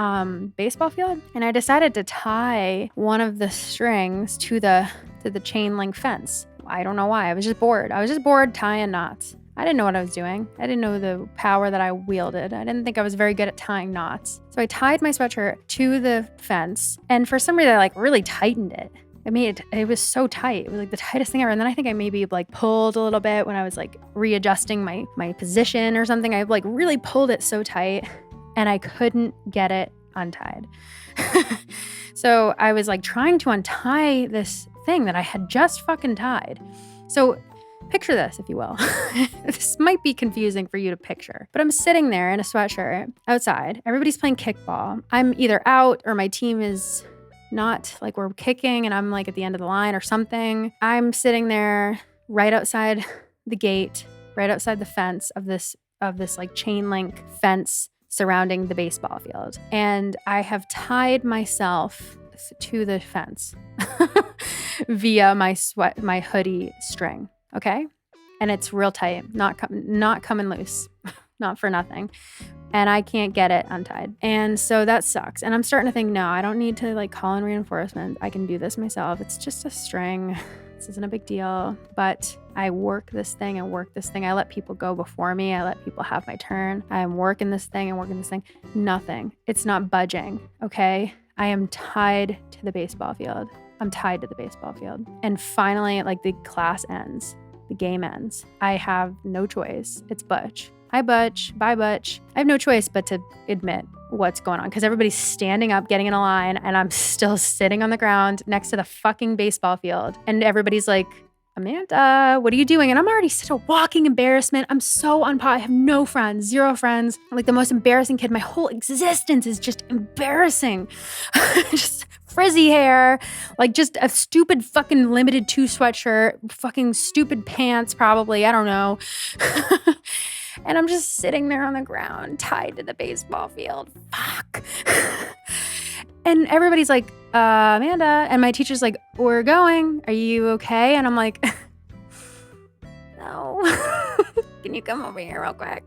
baseball field, and I decided to tie one of the strings to the chain link fence. I don't know why. I was just bored tying knots. I didn't know what I was doing. I didn't know the power that I wielded. I didn't think I was very good at tying knots. So I tied my sweatshirt to the fence, and for some reason I like really tightened it. I mean, it was so tight. It was like the tightest thing ever. And then I think I maybe like pulled a little bit when I was like readjusting my position or something. I like really pulled it so tight, and I couldn't get it untied. So I was like trying to untie this thing that I had just fucking tied. So picture this, if you will. This might be confusing for you to picture, but I'm sitting there in a sweatshirt outside. Everybody's playing kickball. I'm either out or my team is not, like we're kicking and I'm like at the end of the line or something. I'm sitting there right outside the gate, right outside the fence of this like chain link fence surrounding the baseball field. And I have tied myself to the fence via my hoodie string. Okay. And it's real tight, not coming loose, not for nothing. And I can't get it untied. And so that sucks. And I'm starting to think, no, I don't need to like call in reinforcement. I can do this myself. It's just a string. This isn't a big deal. But I work this thing. I let people go before me. I let people have my turn. I'm working this thing. Nothing. It's not budging. Okay. I am tied to the baseball field. And finally, like the class ends. The game ends. I have no choice. It's Butch. Hi, Butch. Bye, Butch. I have no choice but to admit what's going on because everybody's standing up, getting in a line, and I'm still sitting on the ground next to the fucking baseball field. And everybody's like, Amanda, what are you doing? And I'm already such a walking embarrassment. I'm so unpopular. I have no friends, 0 friends. I'm like the most embarrassing kid. My whole existence is just embarrassing. Just frizzy hair, like just a stupid fucking limited 2 sweatshirt, fucking stupid pants probably, I don't know. And I'm just sitting there on the ground tied to the baseball field. Fuck. And everybody's like, Amanda. And my teacher's like, we're going. Are you okay? And I'm like, no. Can you come over here real quick?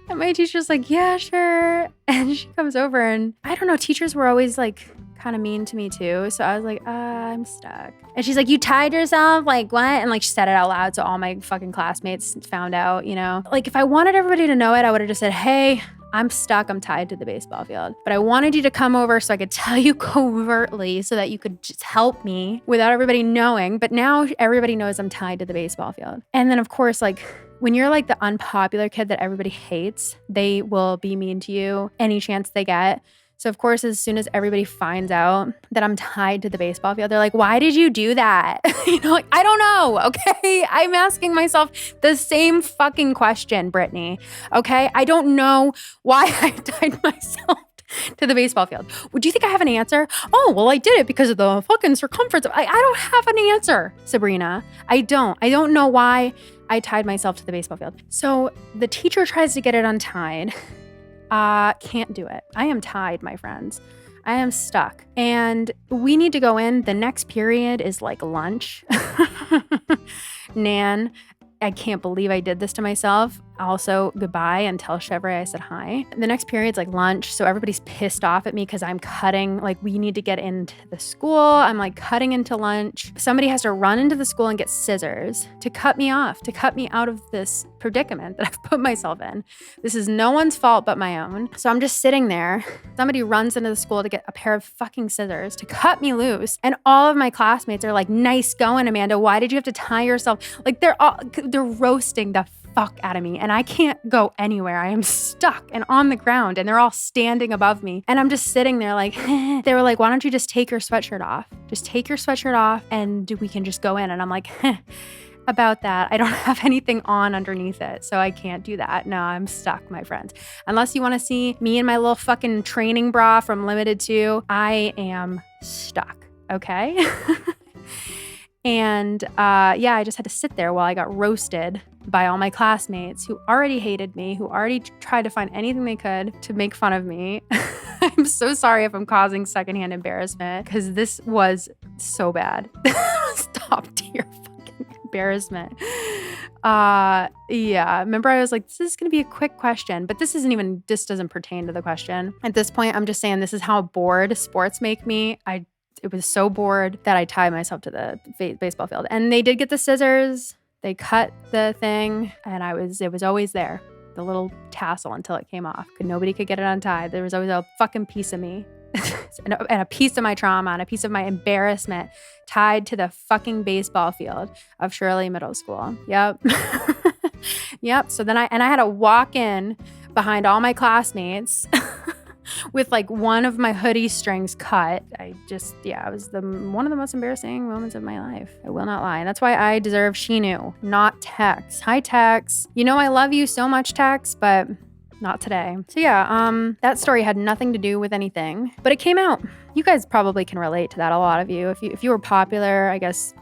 And my teacher's like, yeah, sure. And she comes over and I don't know, teachers were always like kind of mean to me too. So I was like, I'm stuck. And she's like, you tied yourself? Like what? And like she said it out loud. So all my fucking classmates found out, you know, like if I wanted everybody to know it, I would have just said, hey, I'm stuck. I'm tied to the baseball field. But I wanted you to come over so I could tell you covertly so that you could just help me without everybody knowing. But now everybody knows I'm tied to the baseball field. And then of course, like when you're like the unpopular kid that everybody hates, they will be mean to you any chance they get. So of course, as soon as everybody finds out that I'm tied to the baseball field, they're like, why did you do that? You know, like, I don't know, okay? I'm asking myself the same fucking question, Brittany, okay? I don't know why I tied myself to the baseball field. Do you think I have an answer? Oh, well, I did it because of the fucking circumference. I don't have an answer, Sabrina. I don't know why I tied myself to the baseball field. So the teacher tries to get it untied. Can't do it. I am tied, my friends. I am stuck. And we need to go in. The next period is like lunch. Nan, I can't believe I did this to myself. Also, goodbye and tell Chevre I said hi. The next period's like lunch. So everybody's pissed off at me because I'm cutting, like we need to get into the school. I'm like cutting into lunch. Somebody has to run into the school and get scissors to cut me off, to cut me out of this predicament that I've put myself in. This is no one's fault but my own. So I'm just sitting there. Somebody runs into the school to get a pair of fucking scissors to cut me loose. And all of my classmates are like, nice going, Amanda. Why did you have to tie yourself? Like they're roasting the fuck out of me and I can't go anywhere. I am stuck and on the ground and they're all standing above me. And I'm just sitting there like, they were like, why don't you just take your sweatshirt off? Just take your sweatshirt off and we can just go in. And I'm like, about that. I don't have anything on underneath it. So I can't do that. No, I'm stuck, my friends. Unless you want to see me in my little fucking training bra from Limited 2, I am stuck. Okay. And yeah, I just had to sit there while I got roasted by all my classmates who already hated me, who already tried to find anything they could to make fun of me. I'm so sorry if I'm causing secondhand embarrassment because this was so bad. Top tier fucking embarrassment. Yeah, remember I was like, this is going to be a quick question, but this doesn't pertain to the question. At this point, I'm just saying this is how bored sports make me. It was so bored that I tied myself to the baseball field. And they did get the scissors. They cut the thing, and it was always there, the little tassel until it came off. Nobody could get it untied. There was always a fucking piece of me and a piece of my trauma and a piece of my embarrassment tied to the fucking baseball field of Shirley Middle School. Yep. Yep. So then I had to walk in behind all my classmates with like one of my hoodie strings cut. It was one of the most embarrassing moments of my life. I will not lie. And that's why I deserve shino, not Tex. Hi, Tex. You know I love you so much, Tex, but not today. So yeah, that story had nothing to do with anything, but it came out. You guys probably can relate to that, a lot of you. If you were popular, I guess,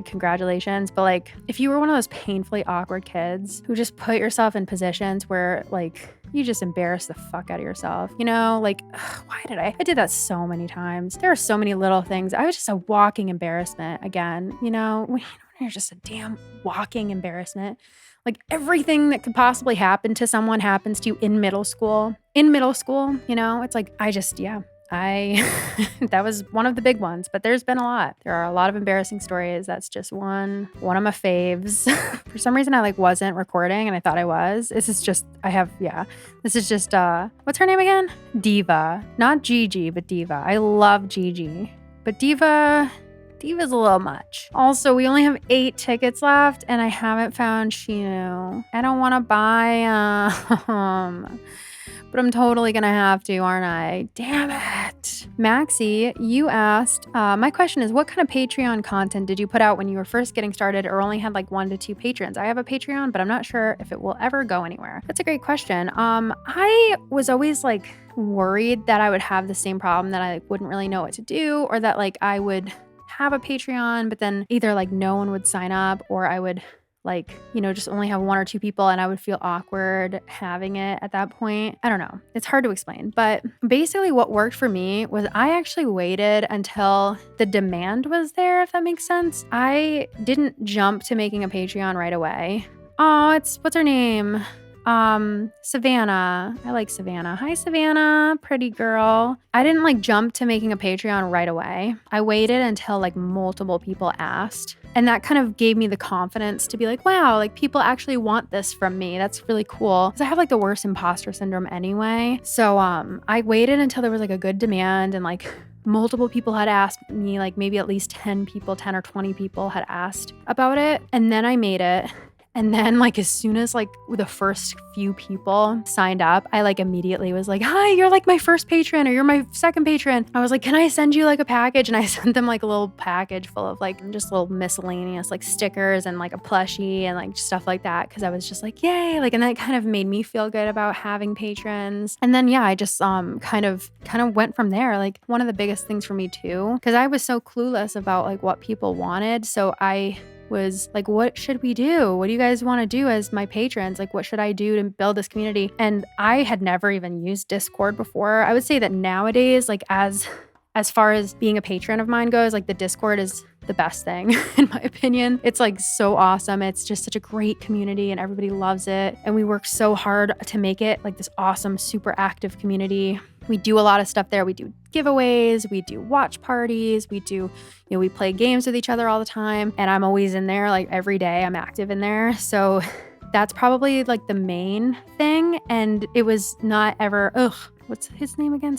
congratulations. But like, if you were one of those painfully awkward kids who just put yourself in positions where like you just embarrass the fuck out of yourself, you know, like, why did I did that so many times. There are so many little things. I was just a walking embarrassment again, you know, when you're just a damn walking embarrassment. Like everything that could possibly happen to someone happens to you in middle school. In middle school, you know, it's like, that was one of the big ones, but there's been a lot. There are a lot of embarrassing stories. That's just one of my faves. For some reason, I wasn't recording and I thought I was. This is just, what's her name again? Diva. Not Gigi, but Diva. I love Gigi, but Diva's a little much. Also, we only have 8 tickets left and I haven't found Shino. I don't want to buy but I'm totally gonna have to, aren't I? Damn it. Maxie, you asked, my question is, what kind of Patreon content did you put out when you were first getting started or only had like 1 to 2 patrons? I have a Patreon, but I'm not sure if it will ever go anywhere. That's a great question. I was always like worried that I would have the same problem, that I like wouldn't really know what to do, or that like I would have a Patreon, but then either like no one would sign up, or I would like, you know, just only have 1 or 2 people and I would feel awkward having it at that point. I don't know. It's hard to explain. But basically what worked for me was I actually waited until the demand was there, if that makes sense. I didn't jump to making a Patreon right away. Oh, what's her name? Savannah. I like Savannah. Hi, Savannah, pretty girl. I didn't like jump to making a Patreon right away. I waited until like multiple people asked. And that kind of gave me the confidence to be like, wow, like people actually want this from me. That's really cool. Because I have like the worst imposter syndrome anyway. So I waited until there was like a good demand and like multiple people had asked me, like maybe at least 10 or 20 people had asked about it. And then I made it. And then like as soon as like the first few people signed up, I like immediately was like, hi, you're like my first patron, or you're my second patron. I was like, can I send you like a package? And I sent them like a little package full of like just little miscellaneous like stickers and like a plushie and like stuff like that. Cause I was just like, yay. Like, and that kind of made me feel good about having patrons. And then, yeah, I just kind of went from there. Like one of the biggest things for me too, cause I was so clueless about like what people wanted. So I was like, what should we do? What do you guys want to do as my patrons? Like, what should I do to build this community? And I had never even used Discord before. I would say that nowadays, like as far as being a patron of mine goes, like the Discord is the best thing in my opinion. It's like so awesome. It's just such a great community and everybody loves it. And we work so hard to make it like this awesome, super active community. We do a lot of stuff there. We do giveaways, we do watch parties, we do, you know, we play games with each other all the time. And I'm always in there, like every day I'm active in there. So that's probably like the main thing. And it was not ever, what's his name again?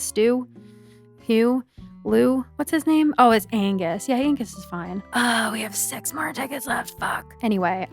Hugh? Lou? What's his name? Oh, it's Angus. Yeah, Angus is fine. Oh, we have 6 more tickets left. Fuck. Anyway,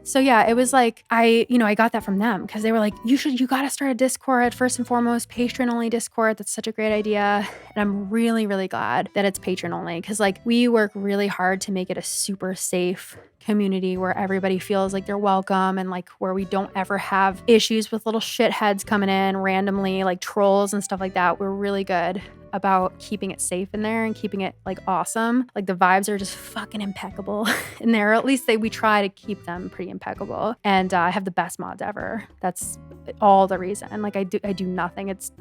so yeah, it was like, I got that from them because they were like, you gotta start a Discord first and foremost, patron only Discord. That's such a great idea. And I'm really, really glad that it's patron only because like we work really hard to make it a super safe community where everybody feels like they're welcome and like where we don't ever have issues with little shitheads coming in randomly, like trolls and stuff like that. We're really good about keeping it safe in there and keeping it like awesome. Like the vibes are just fucking impeccable in there, or at least we try to keep them pretty impeccable. And I have the best mods ever. That's all the reason. Like I do nothing. It's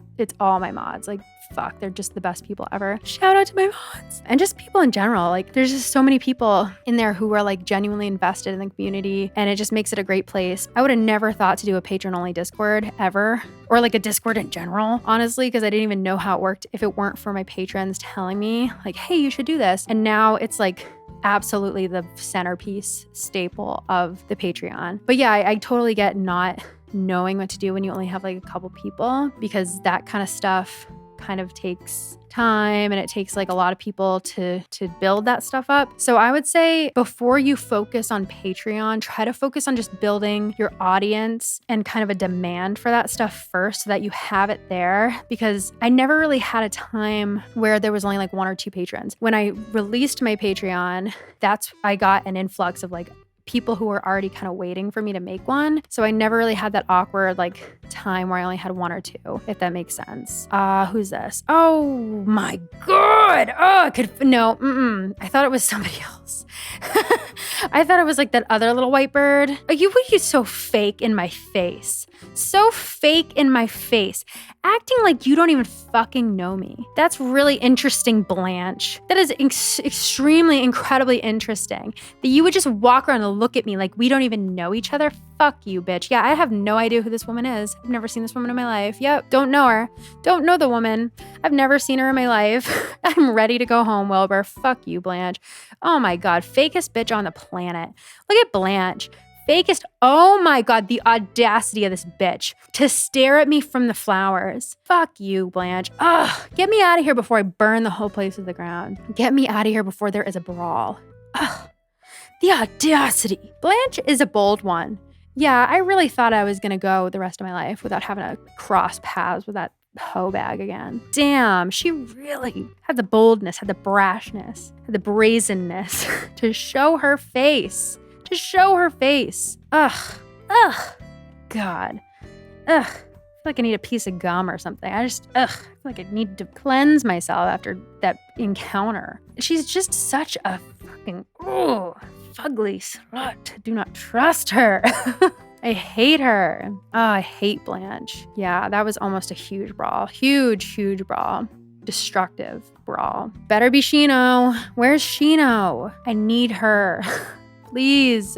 all my mods. Like fuck, they're just the best people ever. Shout out to my mods and just people in general. Like there's just so many people in there who are like genuinely invested in the community and it just makes it a great place. I would have never thought to do a patron only Discord ever, or like a Discord in general, honestly, because I didn't even know how it worked if it weren't for my patrons telling me like, hey, you should do this. And now it's like absolutely the centerpiece staple of the Patreon. But yeah, I totally get not knowing what to do when you only have like a couple people, because that kind of stuff kind of takes time and it takes like a lot of people to build that stuff up. So I would say before you focus on Patreon, try to focus on just building your audience and kind of a demand for that stuff first so that you have it there. Because I never really had a time where there was only like 1 or 2 patrons. When I released my Patreon, I got an influx of like people who were already kind of waiting for me to make one. So I never really had that awkward like time where I only had 1 or 2, if that makes sense. Who's this? Oh my God. Oh, I thought it was somebody else. I thought it was like that other little white bird. You so fake in my face. So fake in my face. Acting like you don't even fucking know me. That's really interesting, Blanche. That is extremely, incredibly interesting. That you would just walk around and look at me like we don't even know each other. Fuck you, bitch. Yeah, I have no idea who this woman is. I've never seen this woman in my life. Yep, don't know her. Don't know the woman. I've never seen her in my life. I'm ready to go home, Wilbur. Fuck you, Blanche. Oh my God, fakest bitch on the planet. Look at Blanche. Fakest, oh my God, the audacity of this bitch to stare at me from the flowers. Fuck you, Blanche. Ugh, get me out of here before I burn the whole place to the ground. Get me out of here before there is a brawl. Ugh, the audacity. Blanche is a bold one. Yeah, I really thought I was gonna go the rest of my life without having to cross paths with that hoe bag again. Damn, she really had the boldness, had the brashness, had the brazenness to show her face. To show her face. Ugh. God. Ugh. like I need a piece of gum or something. I feel like I need to cleanse myself after that encounter. She's just such a fucking, fugly slut. Do not trust her. I hate her. Oh, I hate Blanche. Yeah, that was almost a huge brawl. Huge brawl. Destructive brawl. Better be Shino. Where's Shino? I need her. Please.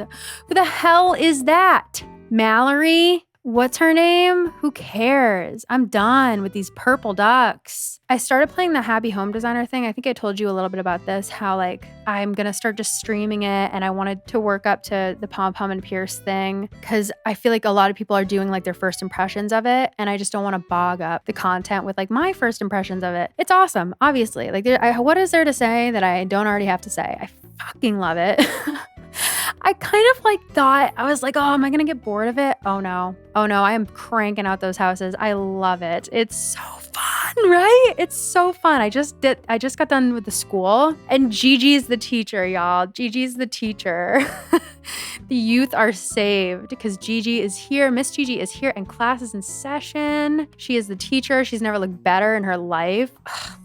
Who the hell is that? Mallory? What's her name? Who cares? I'm done with these purple ducks. I started playing the Happy Home Designer thing. I think I told you a little bit about this, how like I'm going to start just streaming it, and I wanted to work up to the Pom Pom and Pierce thing because I feel like a lot of people are doing like their first impressions of it, and I just don't want to bog up the content with like my first impressions of it. It's awesome, obviously. Like what is there to say that I don't already have to say? I fucking love it. I kind of like thought, I was like, oh, am I going to get bored of it? Oh no, I am cranking out those houses. I love it. It's so fun, right? It's so fun. I just got done with the school, and Gigi's the teacher, y'all. Gigi's the teacher. The youth are saved because Gigi is here. Miss Gigi is here, and class is in session. She is the teacher. She's never looked better in her life. Ugh,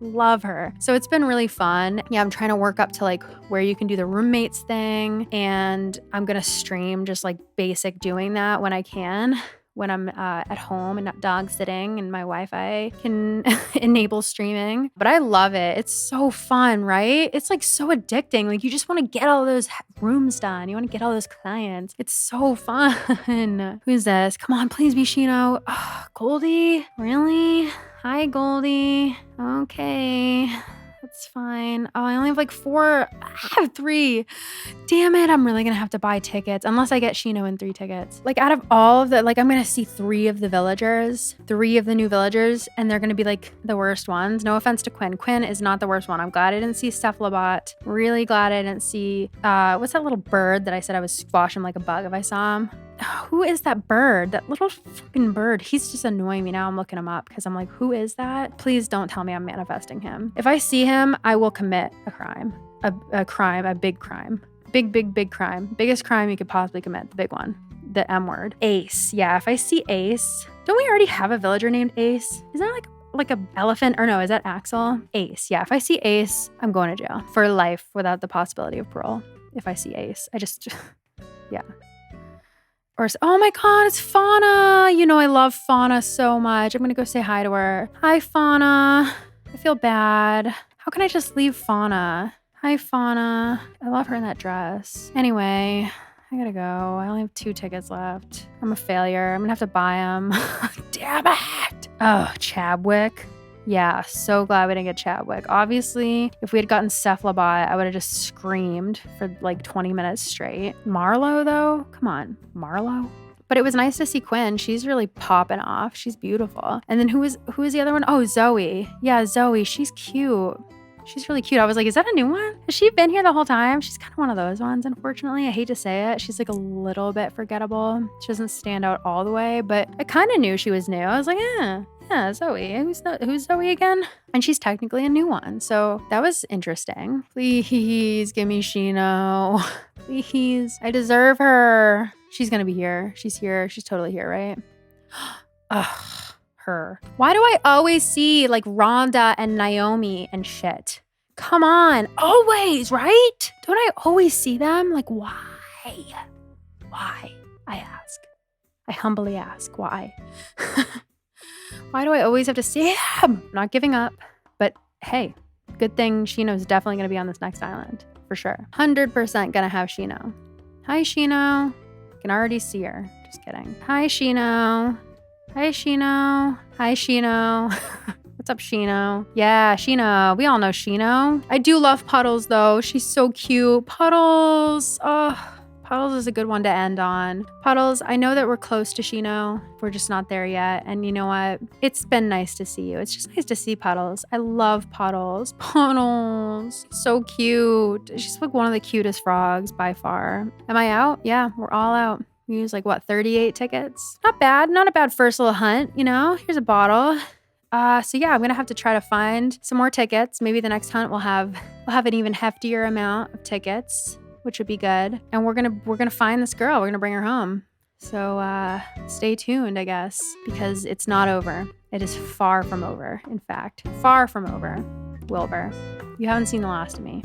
love her. So it's been really fun. Yeah, I'm trying to work up to like where you can do the roommates thing, and I'm gonna stream just like basic doing that when I can, when I'm at home and not dog sitting and my Wi-Fi can enable streaming. But I love it. It's so fun, right? It's like so addicting. Like you just want to get all those rooms done. You want to get all those clients. It's so fun. Who's this? Come on, please be Shino. Oh, Goldie? Really? Hi, Goldie. Okay. That's fine. Oh, I only have like 4. I have 3. Damn it. I'm really going to have to buy tickets unless I get Shino in 3 tickets. Like out of all of the, like I'm going to see 3 of the villagers, 3 of the new villagers, and they're going to be like the worst ones. No offense to Quinn. Quinn is not the worst one. I'm glad I didn't see Cephalobot. Really glad I didn't see, what's that little bird that I said I would squash him like a bug if I saw him? Who is that bird? That little fucking bird. He's just annoying me now. I'm looking him up because I'm like, who is that? Please don't tell me I'm manifesting him. If I see him, I will commit a crime. A crime, a big crime. Big crime. Biggest crime you could possibly commit. The big one. The M word. Ace. Yeah, if I see Ace. Don't we already have a villager named Ace? Is that like a elephant? Or no, is that Axel? Ace. Yeah, if I see Ace, I'm going to jail for life without the possibility of parole. If I see Ace. Yeah. Or, oh my God, it's Fauna. You know, I love Fauna so much. I'm going to go say hi to her. Hi, Fauna. I feel bad. How can I just leave Fauna? Hi, Fauna. I love her in that dress. Anyway, I gotta go. I only have 2 tickets left. I'm a failure. I'm gonna have to buy them. Damn it. Oh, Chadwick. Yeah, so glad we didn't get Chadwick. Obviously, if we had gotten Cephalobot, I would have just screamed for like 20 minutes straight. Marlo, though? Come on, Marlo? But it was nice to see Quinn. She's really popping off. She's beautiful. And then who was the other one? Oh, Zoe. Yeah, Zoe. She's cute. She's really cute. I was like, is that a new one? Has she been here the whole time? She's kind of one of those ones, unfortunately. I hate to say it. She's like a little bit forgettable. She doesn't stand out all the way, but I kind of knew she was new. I was like, yeah, Zoe. Who's Zoe again? And she's technically a new one. So that was interesting. Please give me Shino. Please. I deserve her. She's going to be here. She's here. She's totally here, right? Ugh. Her. Why do I always see like Rhonda and Naomi and shit? Come on. Always, right? Don't I always see them? Like, why? Why? I ask. I humbly ask, why? Why do I always have to see them? Not giving up. But hey, good thing Shino's definitely going to be on this next island. For sure. 100% going to have Shino. Hi, Shino. Can already see her. Just kidding. Hi, Shino. Hi, Shino. Hi, Shino. What's up, Shino? Yeah, Shino. We all know Shino. I do love Puddles, though. She's so cute. Puddles. Oh, Puddles is a good one to end on. Puddles, I know that we're close to Shino. We're just not there yet. And you know what? It's been nice to see you. It's just nice to see Puddles. I love Puddles. Puddles. So cute. She's like one of the cutest frogs by far. Am I out? Yeah, we're all out. We used like, what, 38 tickets? Not bad. Not a bad first little hunt, you know? Here's a bottle. So yeah, I'm going to have to try to find some more tickets. Maybe the next hunt we'll have an even heftier amount of tickets, which would be good. And we're going to find this girl. We're going to bring her home. So stay tuned, I guess, because it's not over. It is far from over, in fact. Far from over, Wilbur. You haven't seen the last of me.